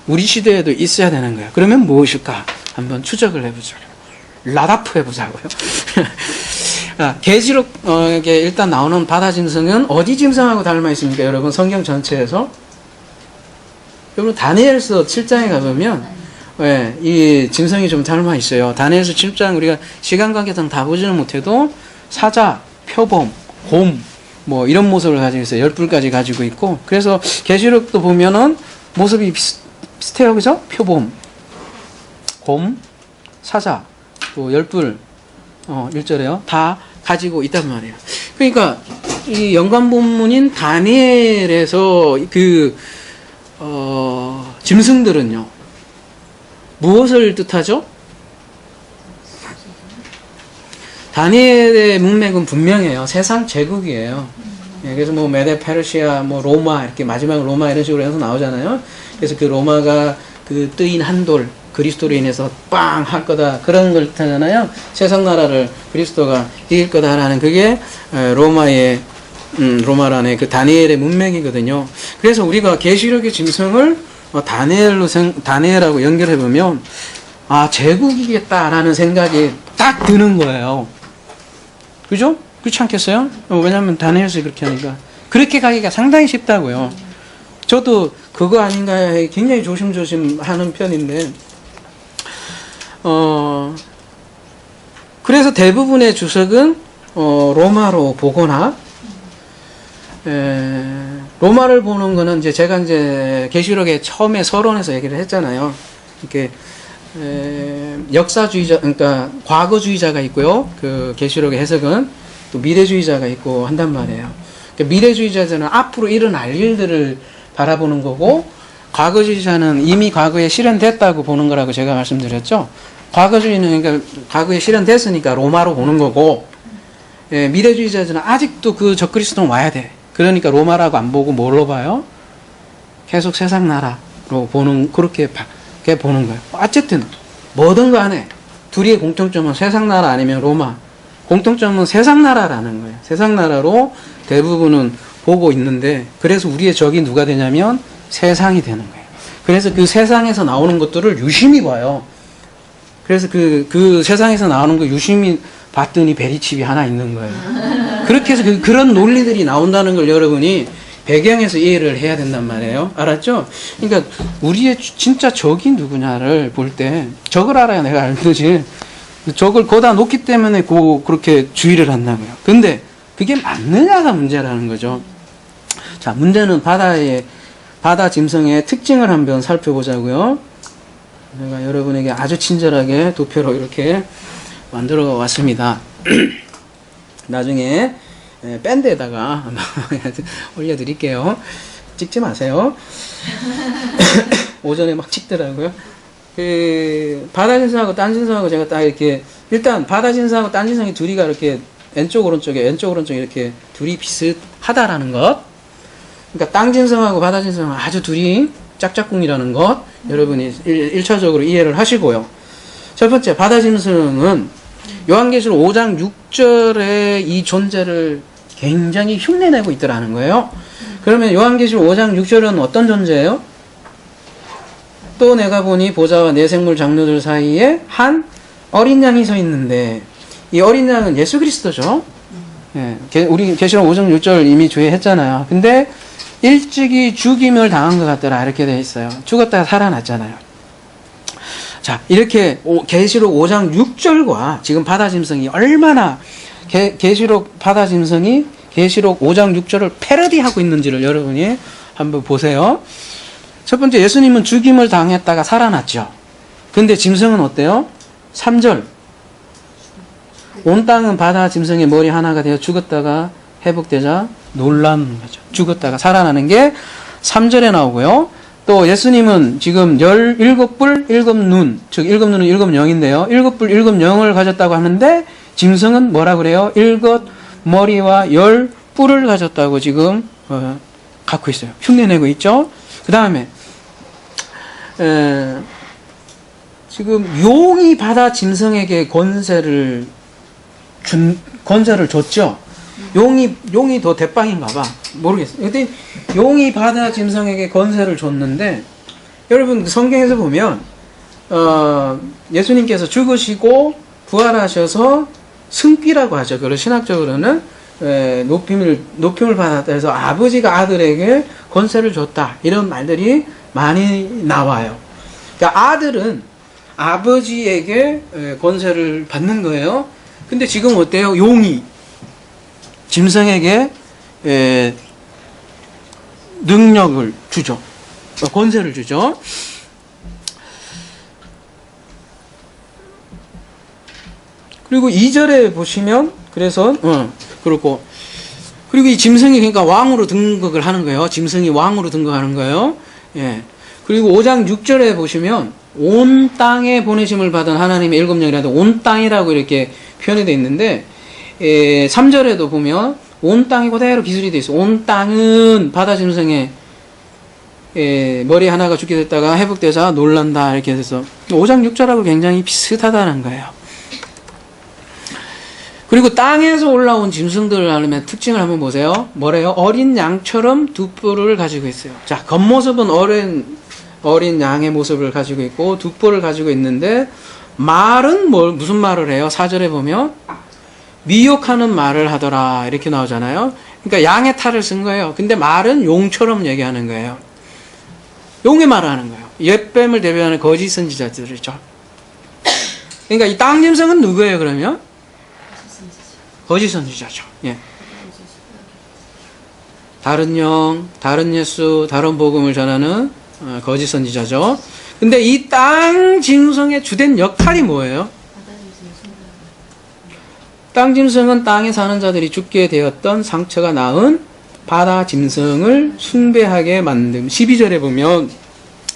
우리 시대에도 있어야 되는 거예요. 그러면 무엇일까? 한번 추적을 해보자고요. 라다프 해보자고요. 계시록에 일단 나오는 바다 짐승은 어디 짐승하고 닮아 있습니까? 여러분 성경 전체에서 여러분 다니엘서 7장에 가보면 이 짐승이 좀 닮아 있어요. 다니엘서 7장 우리가 시간 관계상 다 보지는 못해도 사자, 표범, 곰 이런 모습을 가지고 있어요. 10뿔까지 가지고 있고, 그래서 계시록도 보면은 모습이 비슷해요. 그죠? 표범, 곰, 사자, 또 10뿔 1절에요. 다 가지고 있단 말이에요. 그러니까 이 연관 본문인 다니엘에서 짐승들은요 무엇을 뜻하죠? 다니엘의 문맥은 분명해요. 세상 제국이에요. 그래서 메데 페르시아, 로마, 이렇게 마지막 로마 이런 식으로 해서 나오잖아요. 그래서 그 로마가 그 뜨인 한돌, 그리스도로 인해서 빵 할 거다. 그런 걸 뜻하잖아요. 세상 나라를 그리스도가 이길 거다라는 그게 로마란의 그 다니엘의 문맥이거든요. 그래서 우리가 계시록의 짐승을 다니엘하고 연결해보면, 제국이겠다라는 생각이 딱 드는 거예요. 그죠? 그렇지 않겠어요? 왜냐면 다니엘서 그렇게 하니까. 그렇게 가기가 상당히 쉽다고요. 저도 그거 아닌가 굉장히 조심조심 하는 편인데, 그래서 대부분의 주석은, 로마로 보거나, 로마를 보는 거는 이제 제가 이제 계시록에 처음에 서론에서 얘기를 했잖아요. 이렇게, 역사주의자, 그러니까 과거주의자가 있고요. 그 계시록의 해석은 또 미래주의자가 있고 한단 말이에요. 그러니까 미래주의자들은 앞으로 일어날 일들을 바라보는 거고, 과거주의자는 이미 과거에 실현됐다고 보는 거라고 제가 말씀드렸죠. 과거주의는 그러니까 과거에 실현됐으니까 로마로 보는 거고, 미래주의자들은 아직도 그 적그리스도는 와야 돼. 그러니까 로마라고 안 보고 뭘로 봐요? 계속 세상 나라로 보는, 그렇게 보는 거예요. 어쨌든 뭐든 간에 둘이의 공통점은 세상 나라 아니면 로마. 공통점은 세상 나라라는 거예요. 세상 나라로 대부분은 보고 있는데, 그래서 우리의 적이 누가 되냐면 세상이 되는 거예요. 그래서 그 세상에서 나오는 것들을 유심히 봐요. 그래서 그 세상에서 나오는 거 유심히 봤더니 베리칩이 하나 있는 거예요. 그렇게 해서 그런 논리들이 나온다는 걸 여러분이 배경에서 이해를 해야 된단 말이에요. 알았죠? 그러니까 우리의 진짜 적이 누구냐를 볼 때 적을 알아야 내가 알듯이 적을 거다 놓기 때문에 그렇게 주의를 한다고요. 근데 그게 맞느냐가 문제라는 거죠. 자, 문제는 바다 짐승의 특징을 한번 살펴보자고요. 제가 여러분에게 아주 친절하게 도표로 이렇게 만들어 왔습니다. 나중에 밴드에다가 올려드릴게요. 찍지 마세요. 오전에 막 찍더라고요. 바다진성하고 딴진성하고 제가 딱 이렇게, 일단 바다진성하고 딴진성이 둘이가 이렇게 왼쪽 오른쪽에 이렇게 둘이 비슷하다라는 것. 그러니까 땅진성하고 바다진성은 아주 둘이 짝짝꿍이라는 것, 여러분이 1차적으로 이해를 하시고요. 첫 번째, 바다짐승은 요한계시록 5장 6절에 이 존재를 굉장히 흉내내고 있더라는 거예요. 그러면 요한계시록 5장 6절은 어떤 존재예요? 또 내가 보니 보좌와 네 생물 장로들 사이에 한 어린 양이 서 있는데, 이 어린 양은 예수 그리스도죠. 예, 우리 계시록 5장 6절 이미 주의했잖아요. 근데 일찍이 죽임을 당한 것 같더라 이렇게 돼 있어요. 죽었다가 살아났잖아요. 자, 이렇게 계시록 5장 6절과 지금 바다짐승이 얼마나 계시록 바다짐승이 계시록 5장 6절을 패러디하고 있는지를 여러분이 한번 보세요. 첫 번째, 예수님은 죽임을 당했다가 살아났죠. 근데 짐승은 어때요? 3절, 온 땅은 바다 짐승의 머리 하나가 되어 죽었다가 회복되자 놀란 거죠. 죽었다가 살아나는 게 3절에 나오고요. 또 예수님은 지금 17뿔 7눈, 즉 7눈은 7영인데요. 7뿔 7영을 가졌다고 하는데 짐승은 뭐라 그래요? 7머리와 10뿔을 가졌다고 지금 갖고 있어요. 흉내내고 있죠. 그 다음에 지금 용이 바다 짐승에게 권세를 줬죠. 용이 더 대빵인가 봐. 모르겠어요. 근데 용이 바다 짐승에게 권세를 줬는데, 여러분 성경에서 보면 예수님께서 죽으시고 부활하셔서 승귀라고 하죠. 그걸 신학적으로는 높임을 받았다 해서 아버지가 아들에게 권세를 줬다, 이런 말들이 많이 나와요. 그러니까 아들은 아버지에게 권세를 받는 거예요. 근데 지금 어때요? 용이 짐승에게 능력을 주죠. 권세를 주죠. 그리고 2절에 보시면, 그래서 그렇고, 그리고 이 짐승이 그러니까 왕으로 등극을 하는 거예요. 짐승이 왕으로 등극하는 거예요. 예. 그리고 5장 6절에 보시면 온 땅에 보내심을 받은 하나님의 7영이라도 온 땅이라고 이렇게 표현이 되어 있는데, 3절에도 보면 온 땅이 그대로 기술이 되어 있어요. 온 땅은 바다 짐승의 머리 하나가 죽게 됐다가 회복되자 놀란다, 이렇게 해서 5장 6절하고 굉장히 비슷하다는 거예요. 그리고 땅에서 올라온 짐승들을 하려면 특징을 한번 보세요. 뭐래요? 어린 양처럼 두 뿔을 가지고 있어요. 자, 겉모습은 어린 양의 모습을 가지고 있고 두 뿔을 가지고 있는데, 말은 무슨 말을 해요? 4절에 보면 미혹하는 말을 하더라 이렇게 나오잖아요. 그러니까 양의 탈을 쓴 거예요. 근데 말은 용처럼 얘기하는 거예요. 용의 말을 하는 거예요. 옛뱀을 대변하는 거짓 선지자들이죠. 그러니까 이 땅 짐승은 누구예요 그러면? 거짓 선지자죠. 예. 다른 영, 다른 예수, 다른 복음을 전하는 거짓 선지자죠. 근데 이 땅 짐승의 주된 역할이 뭐예요? 땅 짐승은 땅에 사는 자들이 죽게 되었던 상처가 낳은 바다 짐승을 숭배하게 만듦. 12절에 보면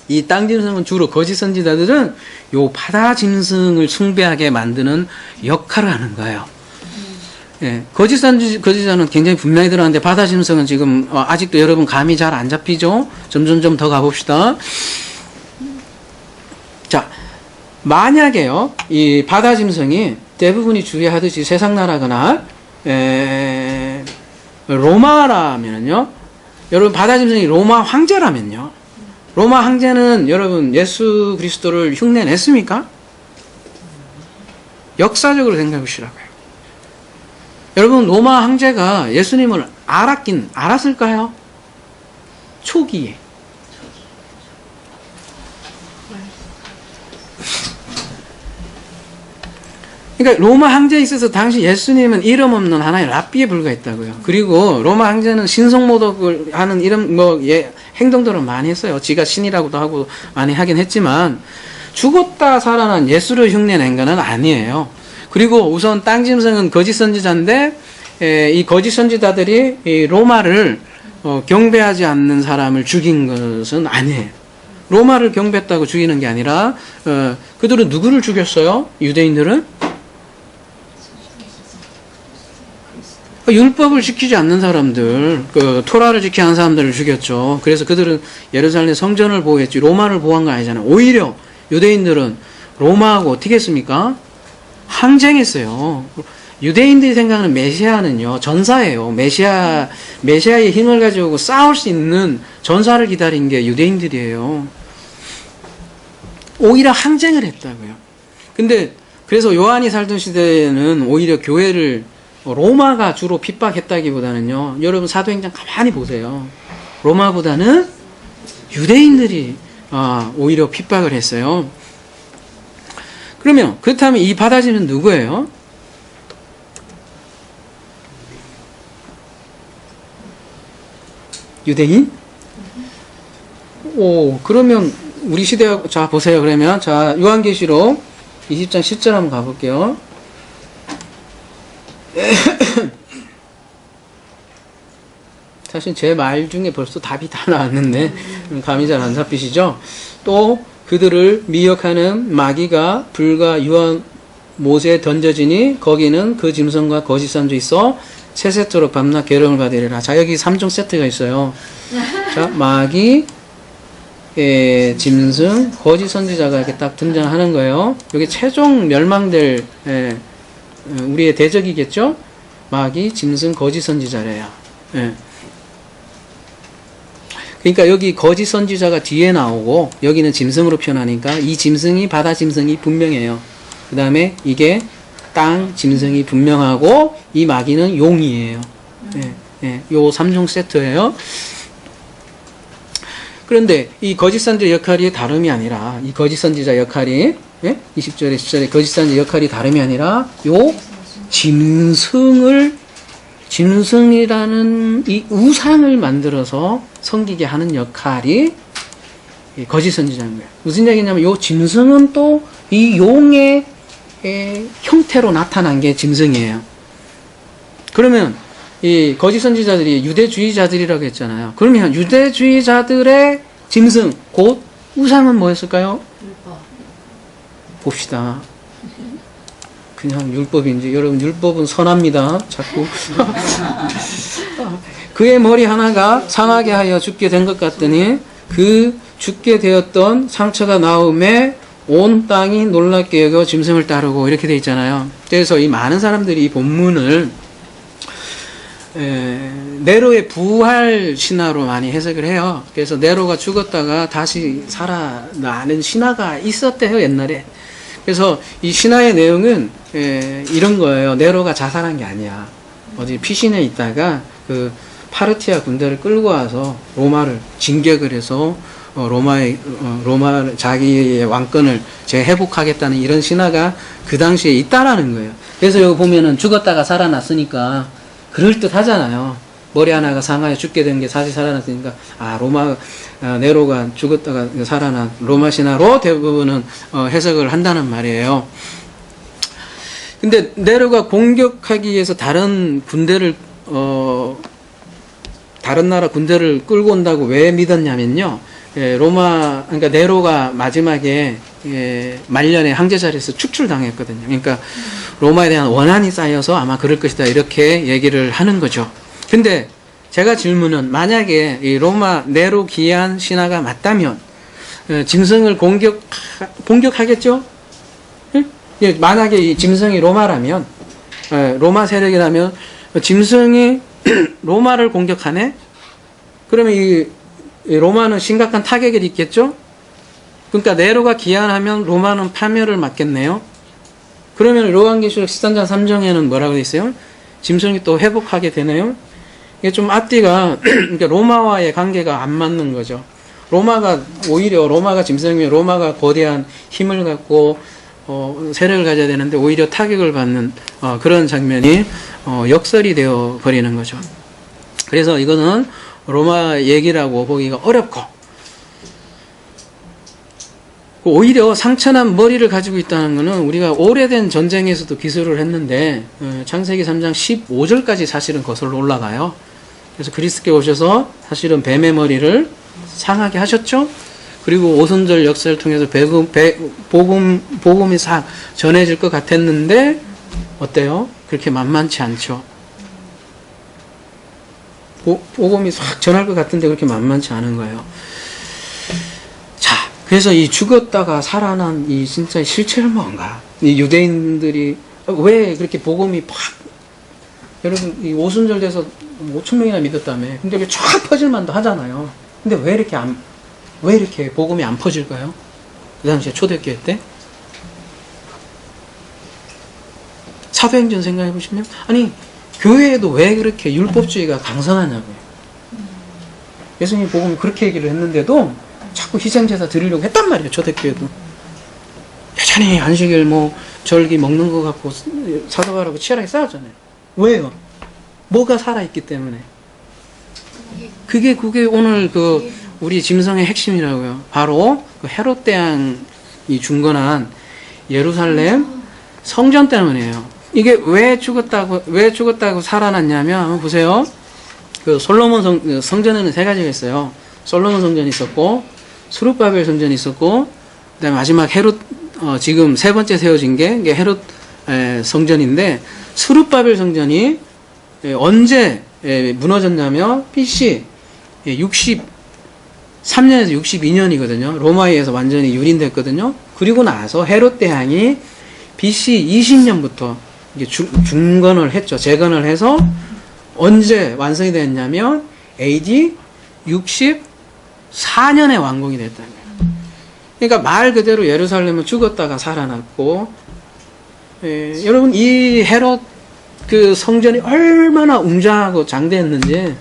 이 땅 짐승은 주로 거짓 선지자들은 요 바다 짐승을 숭배하게 만드는 역할을 하는 거예요. 예, 거짓자는 굉장히 분명히 들어가는데 바다 짐승은 지금 아직도 여러분 감이 잘 안 잡히죠? 점점 더 가봅시다. 자, 만약에요, 이 바다 짐승이 대부분이 주의하듯이 세상 나라거나 로마라면요, 여러분 바다 짐승이 로마 황제라면요, 로마 황제는 여러분 예수 그리스도를 흉내냈습니까? 역사적으로 생각해 보시라고요. 여러분 로마 황제가 예수님을 알았을까요? 초기에. 그러니까 로마 황제에 있어서 당시 예수님은 이름 없는 하나의 랍비에 불과했다고요. 그리고 로마 황제는 신성모독을 하는 이런 행동들을 많이 했어요. 지가 신이라고도 하고 많이 하긴 했지만 죽었다 살아난 예수를 흉내낸 것은 아니에요. 그리고 우선 땅 짐승은 거짓 선지자인데 이 거짓 선지자들이 이 로마를 경배하지 않는 사람을 죽인 것은 아니에요. 로마를 경배했다고 죽이는 게 아니라 그들은 누구를 죽였어요? 유대인들은 율법을 지키지 않는 사람들, 토라를 지키지 않는 사람들을 죽였죠. 그래서 그들은 예루살렘 성전을 보호했지 로마를 보호한 건 아니잖아요. 오히려 유대인들은 로마하고 어떻게 했습니까? 항쟁했어요. 유대인들이 생각하는 메시아는요, 전사예요. 메시아의 힘을 가지고 싸울 수 있는 전사를 기다린 게 유대인들이에요. 오히려 항쟁을 했다고요. 근데 그래서 요한이 살던 시대에는 오히려 교회를 로마가 주로 핍박했다기보다는요, 여러분 사도행전 가만히 보세요. 로마보다는 유대인들이 오히려 핍박을 했어요. 그러면 그렇다면 이 바다짐은 누구예요? 유대인? 그러면 우리 시대, 자 보세요. 그러면 자 요한계시록 20장 10절 한번 가볼게요. 사실 제 말 중에 벌써 답이 다 나왔는데 감이 잘 안 잡히시죠? 또 그들을 미혹하는 마귀가 불과 유황 못에 던져지니 거기는 그 짐승과 거짓 선지 있어 세세토록 밤낮 괴로움을 받으리라. 자, 여기 3종 세트가 있어요. 자, 마귀, 짐승, 거짓 선지자가 이렇게 딱 등장하는 거예요. 여기 최종 멸망될 우리의 대적이겠죠? 마귀, 짐승, 거짓 선지자래요. 예. 그러니까 여기 거짓 선지자가 뒤에 나오고 여기는 짐승으로 표현하니까 이 짐승이 바다 짐승이 분명해요. 그 다음에 이게 땅 짐승이 분명하고 이 마귀는 용이에요. 예, 예, 요 3종 세트예요. 그런데 이 거짓 선지자 역할이 다름이 아니라 이 거짓 선지자 역할이 20절에 10절에 거짓 선지자 역할이 다름이 아니라 요 짐승이라는 이 우상을 만들어서 섬기게 하는 역할이 거짓 선지자인 거예요. 무슨 얘기냐면 요 짐승은 또 이 용의 형태로 나타난 게 짐승이에요. 그러면 이 거짓 선지자들이 유대주의자들이라고 했잖아요. 그러면 유대주의자들의 짐승 곧 우상은 뭐였을까요? 율법. 봅시다. 그냥 율법인지. 여러분 율법은 선합니다. 자꾸 그의 머리 하나가 상하게 하여 죽게 된 것 같더니 그 죽게 되었던 상처가 나음에 온 땅이 놀랍게 여겨 짐승을 따르고 이렇게 돼 있잖아요. 그래서 이 많은 사람들이 이 본문을 네로의 부활 신화로 많이 해석을 해요. 그래서 네로가 죽었다가 다시 살아나는 신화가 있었대요, 옛날에. 그래서 이 신화의 내용은 이런 거예요. 네로가 자살한 게 아니야. 어디 피신해 있다가 그 파르티아 군대를 끌고 와서 로마를 진격을 해서 로마 자기의 왕권을 재회복하겠다는 이런 신화가 그 당시에 있다라는 거예요. 그래서 여기 보면은 죽었다가 살아났으니까 그럴듯 하잖아요. 머리 하나가 상하에 죽게 된 게 사실 살아났으니까 네로가 죽었다가 살아난 로마 신화로 대부분은 해석을 한다는 말이에요. 근데 네로가 공격하기 위해서 다른 나라 군대를 끌고 온다고 왜 믿었냐면요. 그러니까 네로가 마지막에 말년에 황제자리에서 축출당했거든요. 그러니까 로마에 대한 원한이 쌓여서 아마 그럴 것이다 이렇게 얘기를 하는 거죠. 근데 제가 질문은 만약에 이 로마 네로 기한 신화가 맞다면 짐승을 공격하겠죠? 만약에 이 짐승이 로마라면 로마 세력이라면 짐승이 로마를 공격하네? 그러면 이 로마는 심각한 타격을 입겠죠? 그러니까 네로가 기한하면 로마는 파멸을 맞겠네요. 그러면 요한계시록 13장 3정에는 뭐라고 돼 있어요? 짐승이 또 회복하게 되네요. 이게 좀 앞뒤가 그러니까 로마와의 관계가 안 맞는 거죠. 오히려 로마가 짐승이면 로마가 거대한 힘을 갖고 세력을 가져야 되는데 오히려 타격을 받는 그런 장면이 역설이 되어 버리는 거죠. 그래서 이거는 로마 얘기라고 보기가 어렵고 오히려 상처난 머리를 가지고 있다는 것은 우리가 오래된 전쟁에서도 기술을 했는데 창세기 3장 15절까지 사실은 거슬러 올라가요. 그래서 그리스도께 오셔서 사실은 뱀의 머리를 상하게 하셨죠. 그리고 오순절 역사를 통해서 복음이 싹 전해질 것 같았는데 어때요? 그렇게 만만치 않죠. 복음이 싹 전할 것 같은데 그렇게 만만치 않은 거예요. 자, 그래서 이 죽었다가 살아난 이 진짜 실체는 뭔가? 이 유대인들이 왜 그렇게 복음이 여러분 이 오순절 돼서 5,000명이나 믿었다며. 근데 이게 쫙 퍼질만도 하잖아요. 근데 왜 이렇게 복음이 안 퍼질까요? 그 당시에 초대교회 때? 사도행전 생각해 보시면 아니 교회에도 왜 그렇게 율법주의가 강성하냐고요. 예수님 복음이 그렇게 얘기를 했는데도 자꾸 희생제사 드리려고 했단 말이에요. 초대교회도 여전히 안식일 절기 먹는 거 갖고 사도바라고 치열하게 싸웠잖아요. 왜요? 뭐가 살아있기 때문에. 그게 오늘 우리 짐승의 핵심이라고요. 바로 헤롯 대왕이 중건한 예루살렘 성전 때문이에요. 이게 왜 죽었다고 살아났냐면 한번 보세요. 솔로몬 성전에는 세 가지가 있어요. 솔로몬 성전이 있었고 스룹바벨 성전이 있었고 그다음에 마지막 헤롯 지금 세 번째 세워진 게 헤롯 성전인데 스룹바벨 성전이 언제 무너졌냐면 BC 63년에서 62년이거든요. 로마에 의해서 완전히 유린됐거든요. 그리고 나서 헤롯 대왕이 BC 20년부터 중건을 했죠. 재건을 해서 언제 완성이 됐냐면 AD 64년에 완공이 됐다는 거예요. 그러니까 말 그대로 예루살렘은 죽었다가 살아났고 여러분 이 헤롯 그 성전이 얼마나 웅장하고 장대했는지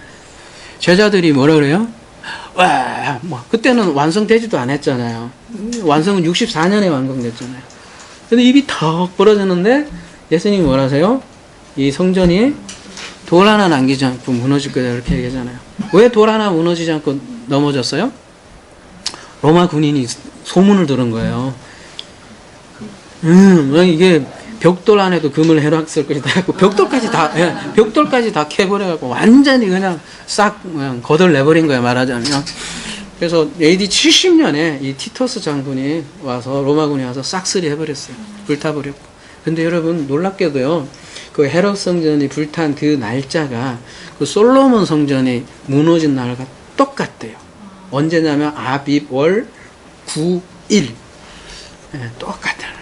제자들이 뭐라 그래요? 그때는 완성되지도 않았잖아요. 완성은 64년에 완공됐잖아요. 근데 입이 턱 벌어졌는데 예수님이 뭐라 하세요? 이 성전이 돌 하나 남기지 않고 무너질 거다 이렇게 얘기하잖아요. 왜 돌 하나 무너지지 않고 넘어졌어요? 로마 군인이 소문을 들은 거예요. 이게 벽돌 안에도 금을 해놨을 것이다. 벽돌까지 다 캐버려갖고 완전히 그냥 싹 거덜 내버린 거예요, 말하자면. 그래서 AD 70년에 이 티토스 장군이 와서 로마군이 와서 싹쓸이 해버렸어요. 불타버렸고. 근데 여러분 놀랍게도요, 그 헤롯 성전이 불탄 그 날짜가 그 솔로몬 성전이 무너진 날과 똑같대요. 언제냐면 아빕월 9일. 똑같아요.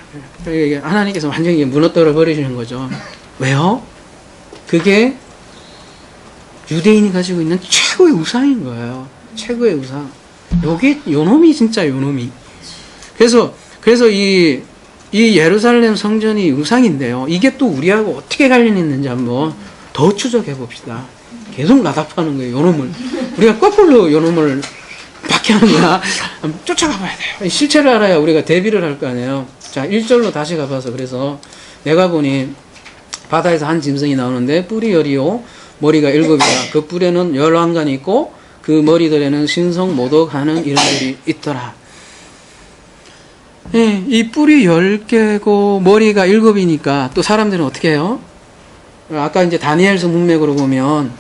하나님께서 완전히 무너뜨려 버리시는 거죠. 왜요? 그게 유대인이 가지고 있는 최고의 우상인 거예요. 최고의 우상. 요놈이 진짜 요놈이. 그래서 이 이 예루살렘 성전이 우상인데요. 이게 또 우리하고 어떻게 관련이 있는지 한번 더 추적해 봅시다. 계속 나답하는 거예요, 요놈을. 우리가 거꾸로 요놈을 박해하는 거야. 쫓아가 봐야 돼요. 실체를 알아야 우리가 대비를 할 거 아니에요. 자, 1절로 다시 가봐서, 그래서 내가 보니 바다에서 한 짐승이 나오는데 뿔이 열이요 머리가 7이라. 그 뿔에는 11관이 있고 그 머리들에는 신성 모독하는 이름들이 있더라. 예, 이 뿔이 10개고 머리가 7이니까 또 사람들은 어떻게 해요? 아까 이제 다니엘서 문맥으로 보면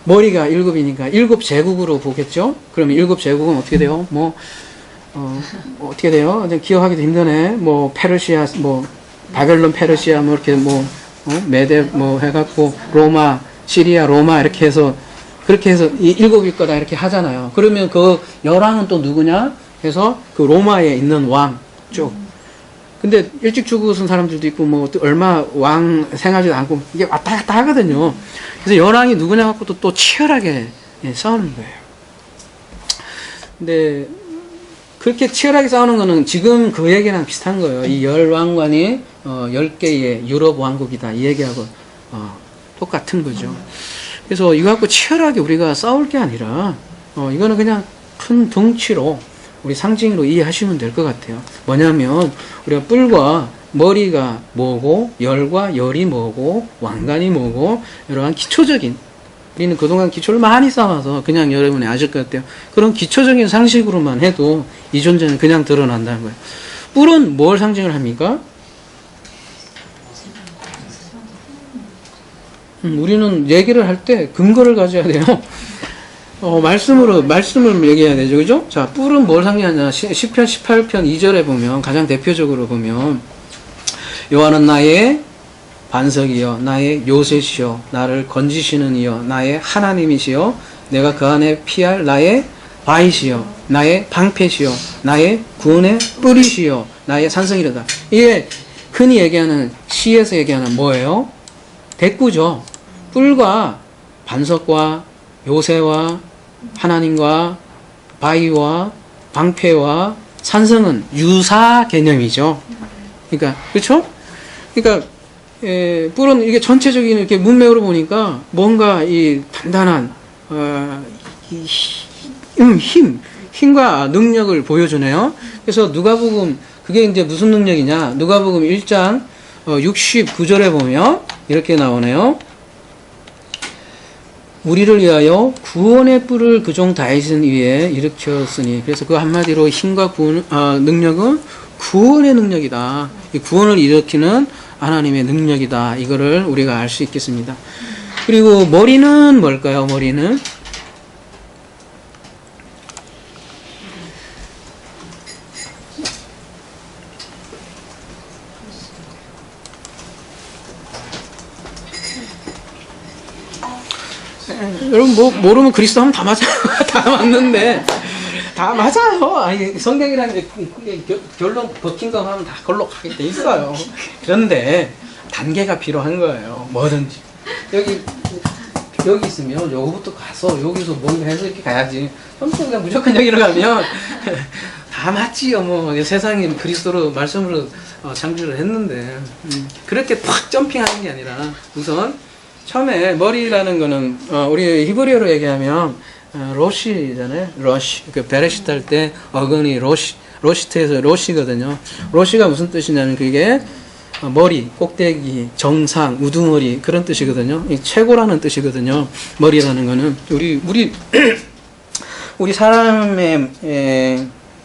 머리가 7이니까 7제국으로 보겠죠? 그러면 7제국은 어떻게 돼요? 어떻게 돼요? 기억하기도 힘드네. 페르시아, 바벨론, 페르시아, 이렇게 메데, 해갖고, 로마, 시리아, 로마, 이렇게 해서, 그렇게 해서 이 7일 거다, 이렇게 하잖아요. 그러면 그 열왕은 또 누구냐? 해서 그 로마에 있는 왕 쭉. 근데 일찍 죽으신 사람들도 있고, 얼마 왕 생하지도 않고, 이게 왔다 갔다 하거든요. 그래서 열왕이 누구냐 갖고 또 치열하게 싸우는 거예요. 근데, 그렇게 치열하게 싸우는 거는 지금 그 얘기랑 비슷한 거예요. 이 열왕관이 10개의 유럽 왕국이다. 이 얘기하고 똑같은 거죠. 그래서 이거 갖고 치열하게 우리가 싸울 게 아니라 이거는 그냥 큰 덩치로 우리 상징으로 이해하시면 될 것 같아요. 뭐냐면 우리가 뿔과 머리가 뭐고 열과 열이 뭐고 왕관이 뭐고 이러한 기초적인, 우리는 그동안 기초를 많이 쌓아서 그냥 여러분이 아실 것 같아요. 그런 기초적인 상식으로만 해도 이 존재는 그냥 드러난다는 거예요. 뿔은 뭘 상징을 합니까? 우리는 얘기를 할 때 근거를 가져야 돼요. 말씀을 얘기해야 되죠. 그죠? 자, 뿔은 뭘 상징하냐. 시편 18편 2절에 보면, 가장 대표적으로 보면, 여호와는 나의 반석이여 나의 요새시여 나를 건지시는 이여 나의 하나님이시여 내가 그 안에 피할 나의 바위시여 나의 방패시여 나의 구원의 뿔이시여 나의 산성이로다. 이게 흔히 얘기하는, 시에서 얘기하는 뭐예요? 대꾸죠. 뿔과 반석과 요새와 하나님과 바위와 방패와 산성은 유사 개념이죠. 그러니까 그렇죠? 그러니까 뿔은 이게 전체적인 이렇게 문맥으로 보니까 뭔가 이 단단한 힘과 능력을 보여주네요. 그래서 누가복음, 그게 이제 무슨 능력이냐? 누가복음 1장 69절에 보면 이렇게 나오네요. 우리를 위하여 구원의 뿔을 그종 다윗은 위에 일으켰으니. 그래서 그 한마디로 힘과 능력은 구원의 능력이다. 이 구원을 일으키는 하나님의 능력이다. 이거를 우리가 알 수 있겠습니다. 그리고 머리는 뭘까요? 머리는 여러분 모르면 그리스도 하면 다 맞아요. 다 맞는데 다 맞아요. 아니, 성경이라는 게 결론 버킹엄 하면 다 걸로 가게 돼 있어요. 그런데 단계가 필요한 거예요. 뭐든지 여기 있으면 여기부터 가서 여기서 뭔가 해서 이렇게 가야지. 그냥 무조건 여기로 가면 다 맞지요. 세상이 그리스도로 말씀으로 창조를 했는데 그렇게 팍 점핑하는 게 아니라 우선 처음에 머리라는 거는 우리 히브리어로 얘기하면 로시잖아요. 로시. 그 베레시트 할 때 어근이 로시트에서 로시거든요. 로시가 무슨 뜻이냐면 그게 머리, 꼭대기, 정상, 우두머리 그런 뜻이거든요. 최고라는 뜻이거든요. 머리라는 거는 우리 사람의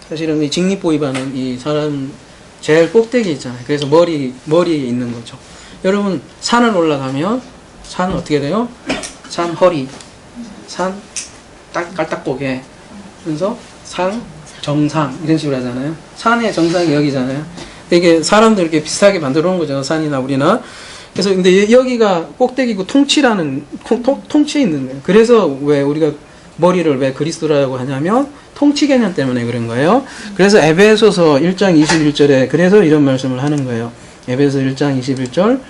사실은 직립보입하는 이 사람 제일 꼭대기 있잖아요. 그래서 머리에 있는 거죠. 여러분 산을 올라가면 산 어떻게 돼요? 산 허리, 산 깔딱고개, 그래서 산 정상 이런 식으로 하잖아요. 산의 정상이 여기잖아요. 이게 사람들 이렇게 비슷하게 만들어 놓은 거죠. 산이나 우리나. 그래서 근데 여기가 꼭대기고 통치라는 통치에 있는 거예요. 그래서 왜 우리가 머리를 왜 그리스도라고 하냐면 통치 개념 때문에 그런 거예요. 그래서 에베소서 1장 21절에 그래서 이런 말씀을 하는 거예요. 에베소 1장 21절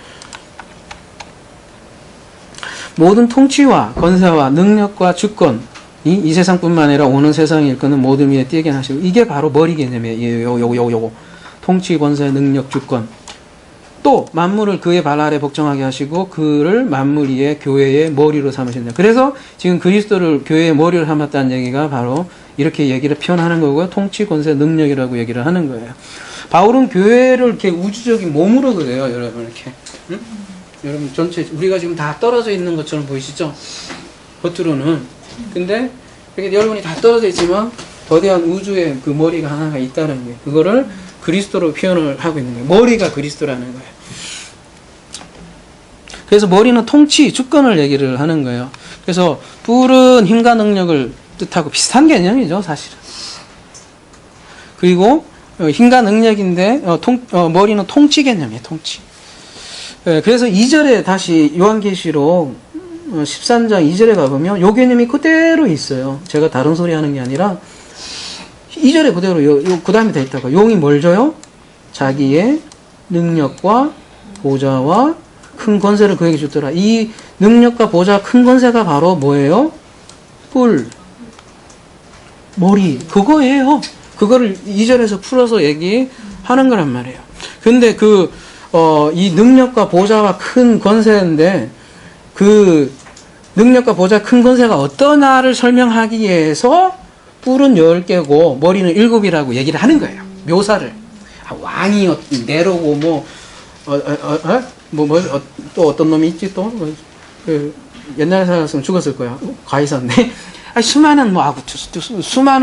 모든 통치와 권세와 능력과 주권 이 세상뿐만 아니라 오는 세상에 일거는 모든 위에 뛰게 하시고, 이게 바로 머리 개념이에요. 요거. 통치, 권세, 능력, 주권. 또 만물을 그의 발 아래 복종하게 하시고 그를 만물 위에 교회의 머리로 삼으신다. 그래서 지금 그리스도를 교회의 머리로 삼았다는 얘기가 바로 이렇게 얘기를 표현하는 거고요. 통치, 권세, 능력이라고 얘기를 하는 거예요. 바울은 교회를 이렇게 우주적인 몸으로 그래요, 여러분. 이렇게. 응? 여러분 전체 우리가 지금 다 떨어져 있는 것처럼 보이시죠? 겉으로는. 근데 이렇게 여러분이 다 떨어져 있지만 거대한 우주의 그 머리가 하나가 있다는 거예요. 그거를 그리스도로 표현을 하고 있는 거예요. 머리가 그리스도라는 거예요. 그래서 머리는 통치, 주권을 얘기를 하는 거예요. 그래서 뿔은 힘과 능력을 뜻하고 비슷한 개념이죠, 사실은. 그리고 힘과 능력인데 머리는 통치 개념이에요, 통치. 그래서 2절에 다시 요한계시록 13장 2절에 가보면 요 개념이 그대로 있어요. 제가 다른 소리 하는 게 아니라 2절에 그대로 그 다음에 돼 있다가 용이 뭘 줘요? 자기의 능력과 보좌와 큰 권세를 그에게 주더라. 이 능력과 보좌, 큰 권세가 바로 뭐예요? 뿔, 머리, 그거예요. 그거를 2절에서 풀어서 얘기하는 거란 말이에요. 근데 이 능력과 보좌와 큰 권세인데, 그 능력과 보좌, 큰 권세가 어떠냐를 설명하기 위해서 뿔은 10개고 머리는 7이라고 얘기를 하는 거예요. 묘사를. 왕이 내로고 또 어떤 놈이 있지 또? 옛날에 살았으면 죽었을 거야. 가 있었네. 수많은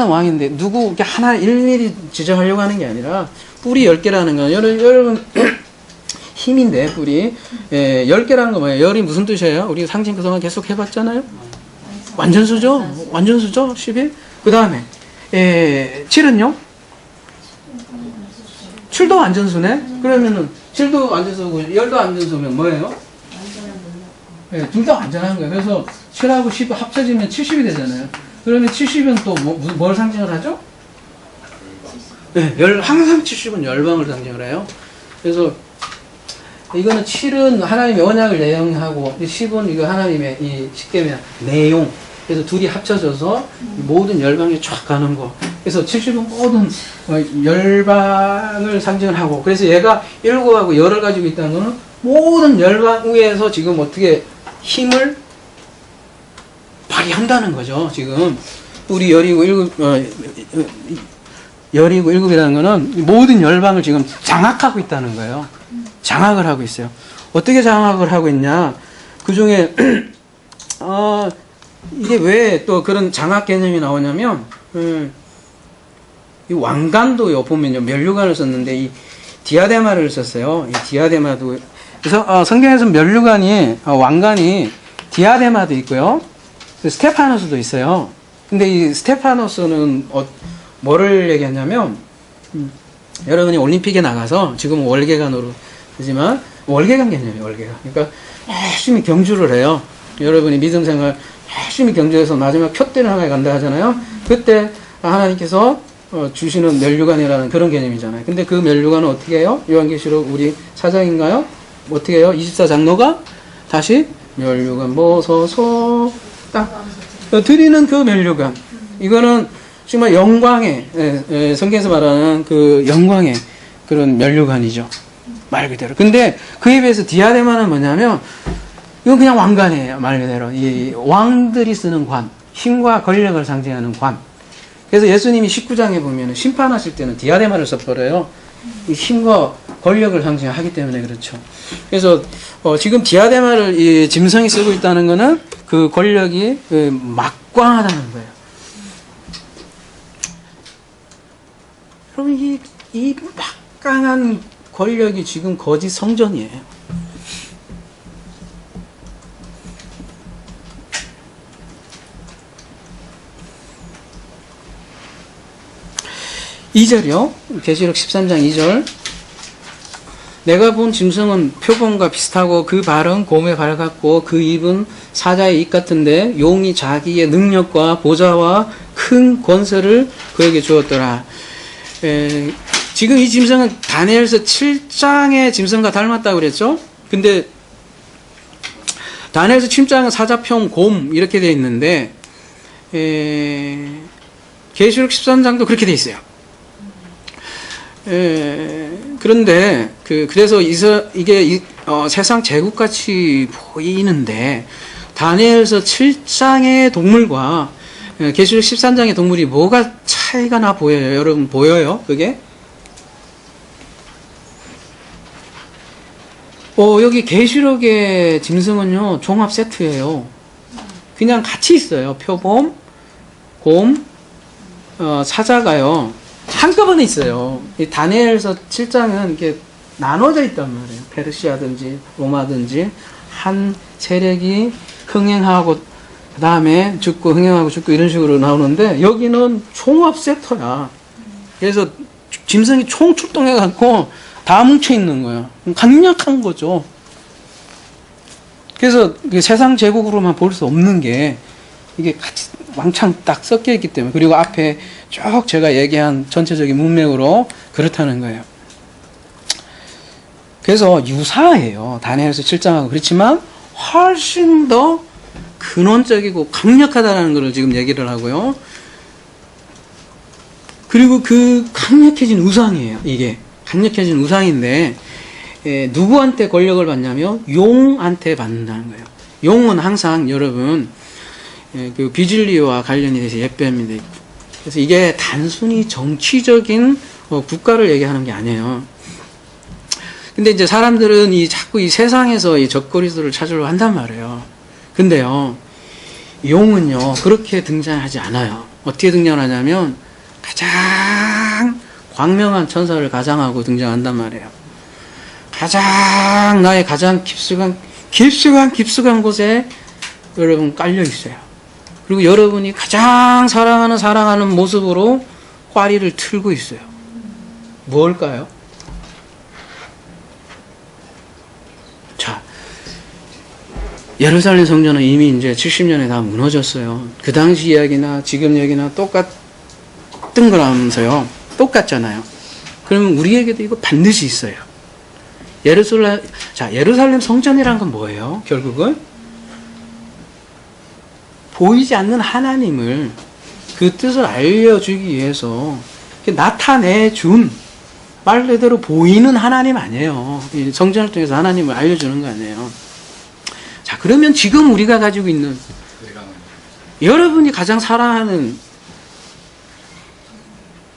왕인데 누구 하나 일일이 지정하려고 하는 게 아니라 뿔이 10개라는 건 여러분 힘인데 뿔이 10개라는 거 뭐예요? 열이 무슨 뜻이에요? 우리 상징 그동안 계속 해봤잖아요. 완전수죠? 완전수죠? 11. 그 다음에 7은요? 7도 완전수네? 그러면은 7도 완전수고 10도 완전수면 뭐예요? 네, 둘 다 완전한 거예요. 그래서 7하고 10 합쳐지면 70이 되잖아요. 그러면 70은 또 뭘 상징을 하죠? 네, 항상 70은 열방을 상징을 해요. 그래서 이거는 7은 하나님의 언약을 내용하고 10은 이거 하나님의 이 십계명 내용. 그래서 둘이 합쳐져서 모든 열방에 쫙 가는 거. 그래서 70은 모든 열방을 상징을 하고, 그래서 얘가 7하고 열을 가지고 있다는 거는 모든 열방 위에서 지금 어떻게 힘을 발휘한다는 거죠. 지금 우리 열이고 7이라는 거는 모든 열방을 지금 장악하고 있다는 거예요. 장악을 하고 있어요. 어떻게 장악을 하고 있냐? 그 중에 이게 왜 또 그런 장악 개념이 나오냐면, 이 왕관도요, 보면요, 면류관을 썼는데, 이 디아데마를 썼어요. 이 디아데마도. 그래서, 성경에서 면류관이, 왕관이 디아데마도 있고요. 스테파노스도 있어요. 근데 이 스테파노스는, 뭐를 얘기하냐면, 여러분이 올림픽에 나가서, 지금은 월계관으로 되지만, 월계관 개념이에요, 월계관. 그러니까, 열심히 경주를 해요. 여러분이 믿음 생활, 열심히 경주해서 마지막 푯대를 하나에 간다 하잖아요. 그때 하나님께서 주시는 면류관이라는 그런 개념이잖아요. 근데 그 면류관은 어떻게 해요? 요한계시록 우리 4장인가요? 어떻게 해요? 24장로가 다시 면류관 모서서 딱 드리는 그 면류관. 이거는 정말 영광의, 성경에서 말하는 그 영광의 그런 면류관이죠. 말 그대로. 근데 그에 비해서 디아데마는 뭐냐면, 이건 그냥 왕관이에요, 말 그대로. 이 왕들이 쓰는 관, 힘과 권력을 상징하는 관. 그래서 예수님이 19장에 보면 심판하실 때는 디아데마를 써버려요. 이 힘과 권력을 상징하기 때문에 그렇죠. 그래서 지금 디아데마를 이 짐승이 쓰고 있다는 것은 그 권력이 막강하다는 거예요. 여러분, 이 막강한 권력이 지금 거짓 성전이에요. 2절이요. 계시록 13장 2절. 내가 본 짐승은 표범과 비슷하고 그 발은 곰의 발 같고 그 입은 사자의 입 같은데 용이 자기의 능력과 보좌와 큰 권세를 그에게 주었더라. 지금 이 짐승은 다니엘서 7장의 짐승과 닮았다고 그랬죠? 근데 다니엘서 7장은 사자평 곰 이렇게 되어 있는데 계시록 13장도 그렇게 돼 있어요. 그런데 그래서 이게 세상 제국같이 보이는데 다니엘서 7장의 동물과 계시록 13장의 동물이 뭐가 차이가 나 보여요? 여러분 보여요? 그게? 여기 계시록의 짐승은요 종합 세트예요. 그냥 같이 있어요. 표범, 곰, 사자가요 한꺼번에 있어요. 이 다니엘서 7장은 이렇게 나눠져 있단 말이에요. 페르시아든지 로마든지 한 세력이 흥행하고 그 다음에 죽고 흥행하고 죽고 이런 식으로 나오는데 여기는 총합 세터야. 그래서 짐승이 총 출동해갖고 다 뭉쳐있는 거예요. 강력한 거죠. 그래서 세상 제국으로만 볼 수 없는 게 이게 같이 왕창 딱 섞여 있기 때문에 그리고 앞에 쭉 제가 얘기한 전체적인 문맥으로 그렇다는 거예요. 그래서 유사해요. 다니엘서 7장하고 그렇지만 훨씬 더 근원적이고 강력하다는 걸 지금 얘기를 하고요. 그리고 그 강력해진 우상이에요. 이게 강력해진 우상인데 누구한테 권력을 받냐면 용한테 받는다는 거예요. 용은 항상 여러분 그 비진리와 관련이 돼서 예배합니다. 그래서 이게 단순히 정치적인 국가를 얘기하는 게 아니에요. 근데 이제 사람들은 자꾸 이 세상에서 이 적그리스도를 찾으려 한단 말이에요. 근데요, 용은요, 그렇게 등장하지 않아요. 어떻게 등장하냐면, 가장 광명한 천사를 가장하고 등장한단 말이에요. 나의 가장 깊숙한 곳에 여러분 깔려 있어요. 그리고 여러분이 가장 사랑하는 모습으로 꽈리를 틀고 있어요. 뭘까요? 자, 예루살렘 성전은 이미 이제 70년에 다 무너졌어요. 그 당시 이야기나 지금 얘기나 똑같은 거라면서요. 똑같잖아요. 그러면 우리에게도 이거 반드시 있어요. 예루살렘 성전이란 건 뭐예요? 결국은 보이지 않는 하나님을 그 뜻을 알려주기 위해서 나타내준 말 그대로 보이는 하나님 아니에요. 성전을 통해서 하나님을 알려주는 거 아니에요. 자, 그러면 지금 우리가 가지고 있는 여러분이 가장 사랑하는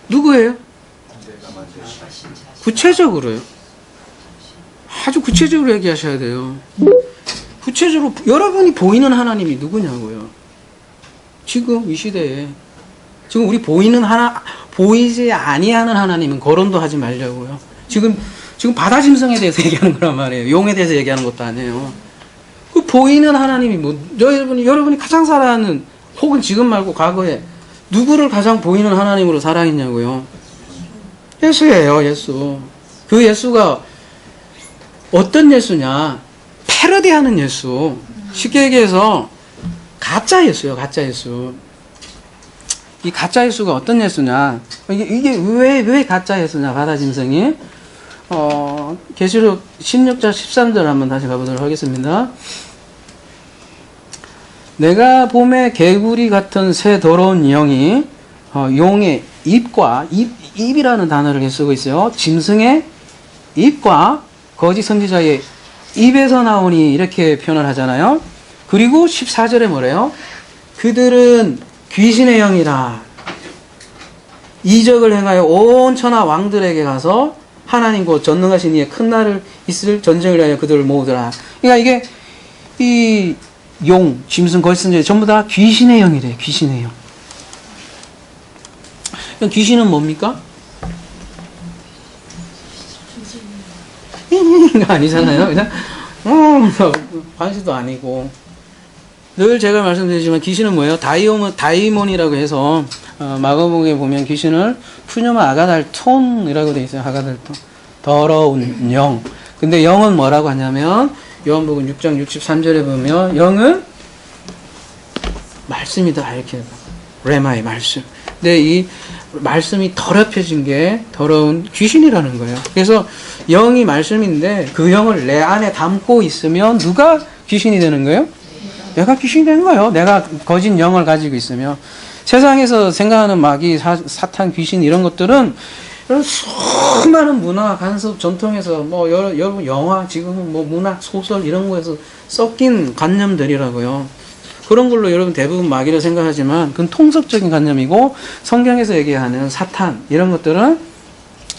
누구예요? 구체적으로요. 아주 구체적으로 얘기하셔야 돼요. 구체적으로 여러분이 보이는 하나님이 누구냐고요. 지금 이 시대에 지금 우리 보이지 아니하는 하나님은 거론도 하지 말자고요. 지금 바다 짐승에 대해서 얘기하는 거란 말이에요. 용에 대해서 얘기하는 것도 아니에요. 그 보이는 하나님이 여러분이 가장 사랑하는 혹은 지금 말고 과거에 누구를 가장 보이는 하나님으로 사랑했냐고요. 예수예요. 예수. 그 예수가 어떤 예수냐? 패러디하는 예수. 쉽게 얘기해서 가짜 예수요. 가짜 예수. 이 가짜 예수가 어떤 예수냐? 이게 왜 가짜 예수냐? 바다 짐승이. 계시록 16장 13절 한번 다시 가보도록 하겠습니다. 내가 봄에 개구리 같은 새 더러운 영이 용의 입과 입이라는 단어를 쓰고 있어요. 짐승의 입과 거짓 선지자의 입에서 나오니 이렇게 표현을 하잖아요. 그리고 14절에 뭐래요? 그들은 귀신의 영이라 이적을 행하여 온 천하 왕들에게 가서 하나님 곧 전능하신 이의 큰 날을 있을 전쟁을 하여 그들을 모으더라. 그러니까 이게 이 용, 짐승, 거짓 선지자 전부 다 귀신의 영이래요. 귀신의 영. 그럼 귀신은 뭡니까? 아니잖아요. 그냥 관시도 아니고. 늘 제가 말씀드리지만 귀신은 뭐예요? 다이몬이라고 해서 마가복음에 보면 귀신을 푸뉴마 아가달톤이라고 돼 있어요. 아가달톤. 더러운 영. 근데 영은 뭐라고 하냐면 요한복음 6장 63절에 보면 영은 말씀이다 이렇게 레마의 말씀. 근데 이 말씀이 더럽혀진 게 더러운 귀신이라는 거예요. 그래서 영이 말씀인데 그 영을 내 안에 담고 있으면 누가 귀신이 되는 거예요? 내가 귀신이 되는 거예요. 내가 거짓 영을 가지고 있으면. 세상에서 생각하는 마귀, 사탄, 귀신 이런 것들은 이런 수많은 문화, 간섭, 전통에서 뭐 여러분 영화, 지금은 뭐 문학, 소설 이런 거에서 섞인 관념들이라고요. 그런 걸로 여러분 대부분 마귀를 생각하지만 그건 통속적인 관념이고 성경에서 얘기하는 사탄 이런 것들은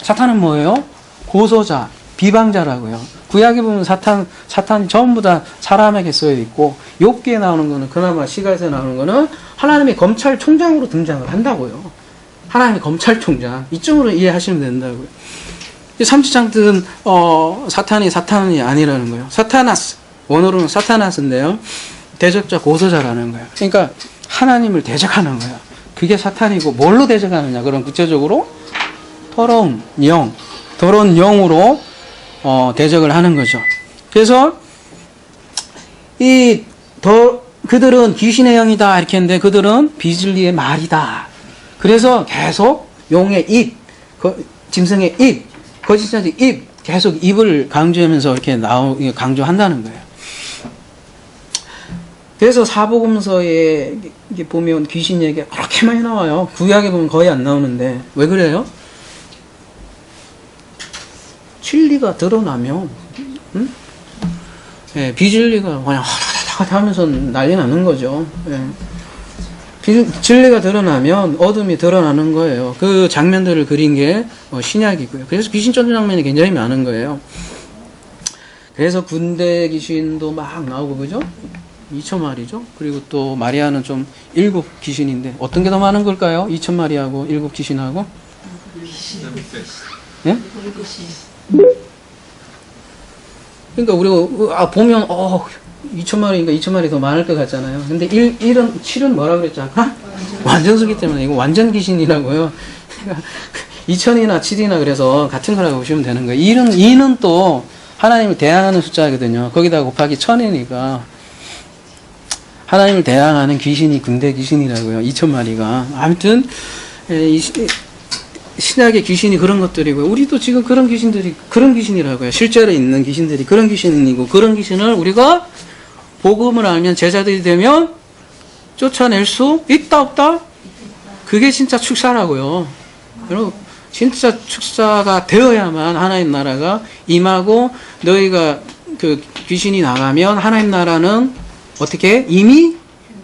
사탄은 뭐예요? 고소자, 비방자라고요. 구약에 보면 사탄이 전부 다 사람에게 쓰여 있고 욥기에 나오는 거는 그나마 시가에서 나오는 거는 하나님의 검찰총장으로 등장을 한다고요. 하나님의 검찰총장 이쪽으로 이해하시면 된다고요. 30장들은 사탄이 아니라는 거예요. 사타나스 원어로는 사타나스인데요. 대적자 고소자라는 거예요. 그러니까 하나님을 대적하는 거예요. 그게 사탄이고 뭘로 대적하느냐? 그럼 구체적으로 더러운 영으로 대적을 하는 거죠. 그래서 그들은 귀신의 영이다 이렇게 했는데 그들은 비진리의 말이다. 그래서 계속 용의 입, 짐승의 입, 거짓자의 입 계속 입을 강조하면서 이렇게 강조한다는 거예요. 그래서 사복음서에 보면 귀신 얘기가 그렇게 많이 나와요. 구약에 보면 거의 안 나오는데 왜 그래요? 진리가 드러나면 예, 비진리가 그냥 하다하다 하면서 난리 나는 거죠. 예. 진리가 드러나면 어둠이 드러나는 거예요. 그 장면들을 그린 게 신약이고요. 그래서 귀신 쫓는 장면이 굉장히 많은 거예요. 그래서 군대 귀신도 막 나오고 그죠? 2,000마리죠. 그리고 또 마리아는 좀 7 귀신인데 어떤 게 더 많은 걸까요? 2,000마리하고 7 귀신하고? 예? 그러니까 우리가 보면 2,000마리니까 2,000마리 더 많을 것 같잖아요. 근데 7은 뭐라 그랬잖아? 완전수기 때문에 이거 완전 귀신이라고요. 2,000이나 7이나 그래서 같은 거라고 보시면 되는 거예요. 2는 또 하나님을 대항하는 숫자거든요. 거기다 곱하기 1,000이니까 하나님을 대항하는 귀신이 군대 귀신이라고요. 2,000마리가. 아무튼 신약의 귀신이 그런 것들이고요. 우리도 지금 그런 귀신들이 그런 귀신이라고요. 실제로 있는 귀신들이 그런 귀신이고 그런 귀신을 우리가 복음을 알면 제자들이 되면 쫓아낼 수 있다 없다? 그게 진짜 축사라고요. 여러분 진짜 축사가 되어야만 하나님 나라가 임하고 너희가 그 귀신이 나가면 하나님 나라는 어떻게 이미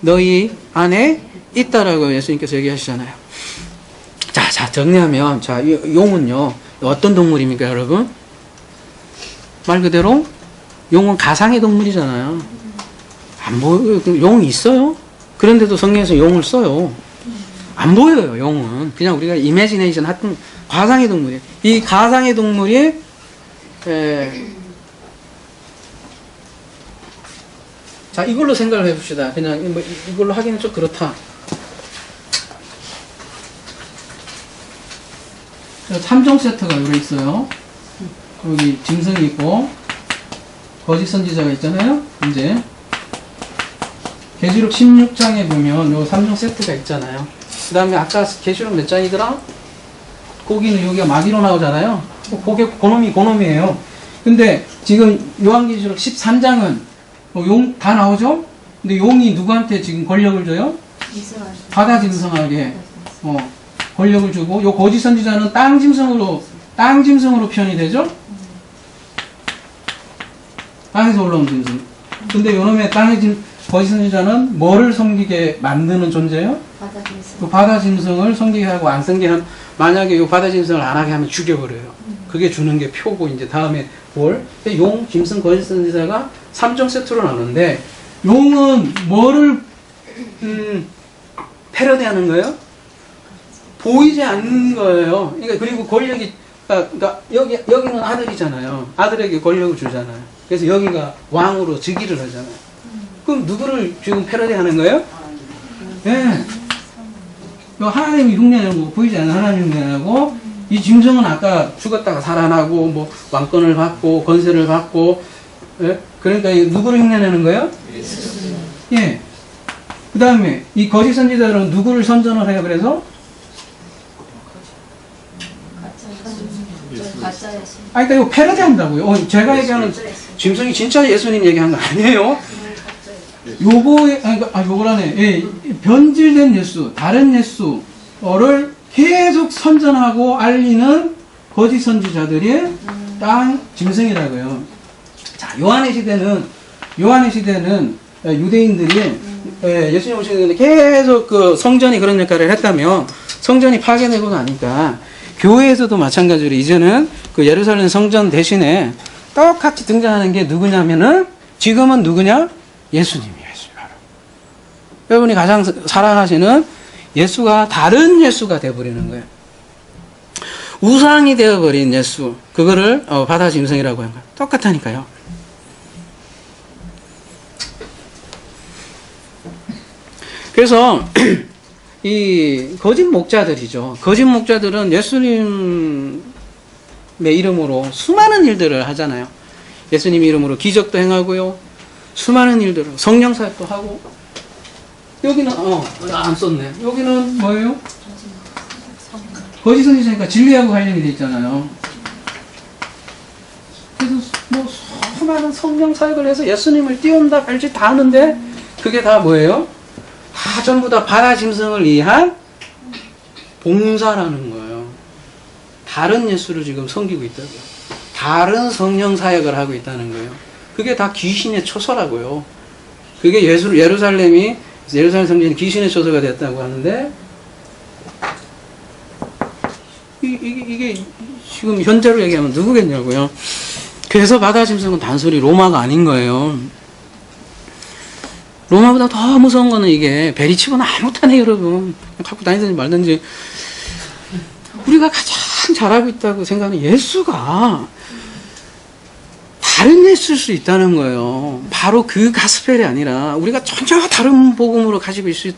너희 안에 있다라고 예수님께서 얘기하시잖아요. 자 정리하면 용은요 어떤 동물입니까 여러분? 말 그대로 용은 가상의 동물이잖아요. 안 보여요. 용이 있어요. 그런데도 성경에서 용을 써요. 안 보여요. 용은 그냥 우리가 이미지네이션 하여튼 가상의 동물이에요. 이 가상의 동물이 자 이걸로 생각을 해봅시다. 그냥 뭐 이걸로 하기는 좀 그렇다. 자, 3종 세트가 여기 있어요. 여기 짐승이 있고 거짓 선지자가 있잖아요. 이제 계시록 16장에 보면 요 3종 세트가 있잖아요. 그 다음에 아까 계시록 몇 장이더라? 거기는 여기가 마귀로 나오잖아요. 그게 그놈이에요. 근데 지금 요한계시록 13장은 용 다 나오죠? 근데 용이 누구한테 지금 권력을 줘요? 바다 짐승에게 권력을 주고 요 거짓 선지자는 땅 짐승으로 표현이 되죠? 땅에서 올라온 짐승. 근데 요놈의 거짓 선지자는 뭐를 섬기게 만드는 존재예요? 그 바다 짐승을 섬기게 하고 안 섬기게 하면 만약에 요 바다 짐승을 안 하게 하면 죽여버려요. 그게 주는 게 표고 이제 다음에 용, 짐승, 거짓 선지자가 3종 세트로 나오는데 용은 뭐를 패러디하는 거예요? 보이지 않는 거예요. 그러니까 그리고 권력이 그러니까 여기는 아들이잖아요. 아들에게 권력을 주잖아요. 그래서 여기가 왕으로 즉위를 하잖아요. 그럼 누구를 지금 패러디하는 거예요? 네. 하나님이 흉내내는 거 보이지 않는 하나님 흉내내고 이 짐승은 아까 죽었다가 살아나고 뭐 왕권을 받고 권세를 받고 예? 그러니까 누구를 흉내내는 거예요? 예. 그 다음에 이 거짓 선지자들은 누구를 선전을 해요? 그래서 그러니까 이거 패러디 한다고요. 제가 얘기하는 짐승이 진짜 예수님 얘기한 거 아니에요? 요거라네. 예, 변질된 예수, 다른 예수를 계속 선전하고 알리는 거짓 선지자들이 땅 짐승이라고요. 자, 요한의 시대는 유대인들이 예수님 오시기 전에 계속 그 성전이 그런 역할을 했다면 성전이 파괴되고 나니까 교회에서도 마찬가지로 이제는 그 예루살렘 성전 대신에 똑같이 등장하는 게 누구냐면은 지금은 누구냐? 예수님이에요. 여러분이 가장 사랑하시는 예수가 다른 예수가 되어버리는 거예요. 우상이 되어버린 예수, 그거를 바다 짐승이라고 하는 거예요. 똑같다니까요. 그래서 이 거짓 목자들이죠. 거짓 목자들은 예수님의 이름으로 수많은 일들을 하잖아요. 예수님 이름으로 기적도 행하고요. 수많은 일들을 성령 사역도 하고. 여기는 안 썼네. 여기는 뭐예요? 거짓 선지자니까 진리하고 관련이 돼 있잖아요. 그래서 뭐 수많은 성령 사역을 해서 예수님을 띄운다 별짓 다 하는데 그게 다 뭐예요? 다 전부 다 바다 짐승을 위한 봉사라는 거예요. 다른 예수를 지금 섬기고 있다고요. 다른 성령 사역을 하고 있다는 거예요. 그게 다 귀신의 처소라고요. 그게 예루살렘 성전이 귀신의 처소가 됐다고 하는데 이게 지금 현재로 얘기하면 누구겠냐고요. 그래서 바다 짐승은 단순히 로마가 아닌 거예요. 로마보다 더 무서운 거는 이게 베리치고는 아무 못하네 여러분. 갖고 다니든지 말든지. 우리가 가장 잘 알고 있다고 생각하는 예수가 다른 예수일 수 있다는 거예요. 바로 그 가스펠이 아니라 우리가 전혀 다른 복음으로 가지고 있을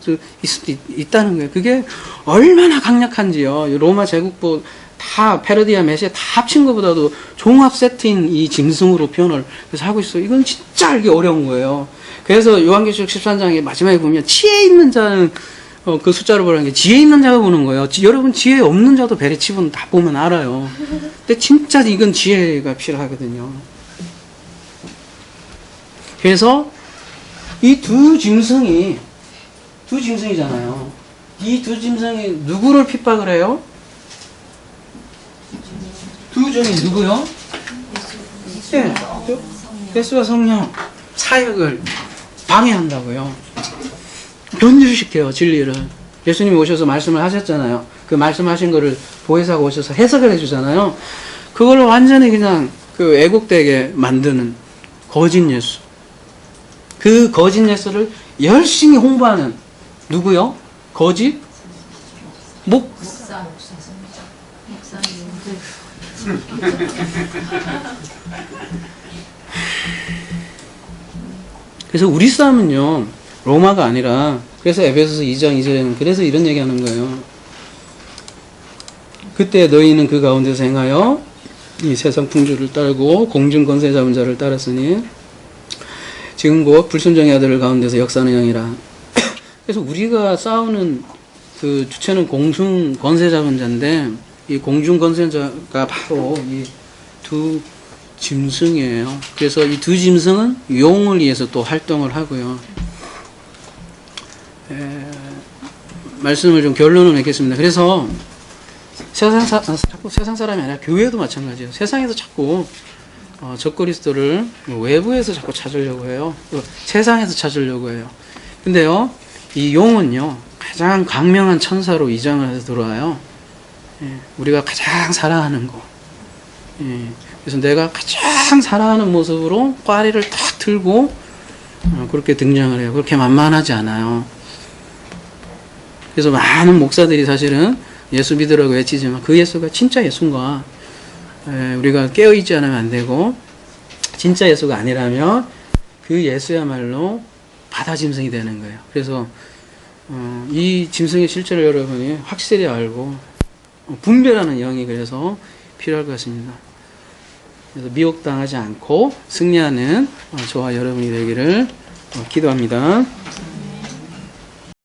수도 있다는 거예요. 그게 얼마나 강력한지요. 로마 제국보 다 페르디아 메시아 다 합친 것보다도 종합 세트인 이 짐승으로 표현을 그래서 하고 있어요. 이건 진짜 알기 어려운 거예요. 그래서 요한계시록 13장에 마지막에 보면 지혜 있는 자는 그 숫자를 보라는 게 지혜 있는 자가 보는 거예요. 여러분 지혜 없는 자도 베레치분 다 보면 알아요. 근데 진짜 이건 지혜가 필요하거든요. 그래서 이 두 짐승이잖아요. 이 두 짐승이 누구를 핍박을 해요? 두 종이 누구요? 네, 예수와 성령 사역을 방해한다고요. 변질시켜요, 진리를. 예수님이 오셔서 말씀을 하셨잖아요. 그 말씀하신 거를 보혜사가 오셔서 해석을 해주잖아요. 그걸 완전히 그냥 그 왜곡되게 만드는 거짓 예수. 그 거짓 예수를 열심히 홍보하는 누구요? 거짓 목사. 그래서 우리 싸움은요 로마가 아니라 그래서 에베소서 2장 2절에는 그래서 이런 얘기하는 거예요. 그때 너희는 그 가운데서 행하여 이 세상 풍조를 따르고 공중 권세 잡은 자를 따랐으니 지금 곧 불순종의 아들을 가운데서 역사하는 영이라. 그래서 우리가 싸우는 그 주체는 공중 권세 잡은 자인데 이 공중 권세자가 바로 이 두 짐승이에요. 그래서 이 두 짐승은 용을 위해서 또 활동을 하고요. 말씀을 좀 결론을 맺겠습니다. 그래서 자꾸 세상 사람이 아니라 교회도 마찬가지예요. 세상에서 자꾸 적그리스도를 외부에서 자꾸 찾으려고 해요. 세상에서 찾으려고 해요. 근데요, 이 용은요, 가장 강명한 천사로 위장을 해서 들어와요. 우리가 가장 사랑하는 거. 그래서 내가 가장 사랑하는 모습으로 꽈리를 탁 들고 그렇게 등장을 해요. 그렇게 만만하지 않아요. 그래서 많은 목사들이 사실은 예수 믿으라고 외치지만 그 예수가 진짜 예수인가 우리가 깨어있지 않으면 안 되고 진짜 예수가 아니라면 그 예수야말로 바다 짐승이 되는 거예요. 그래서 이 짐승의 실체를 여러분이 확실히 알고 분별하는 영이 그래서 필요할 것 같습니다. 그래서 미혹당하지 않고 승리하는 저와 여러분이 되기를 기도합니다.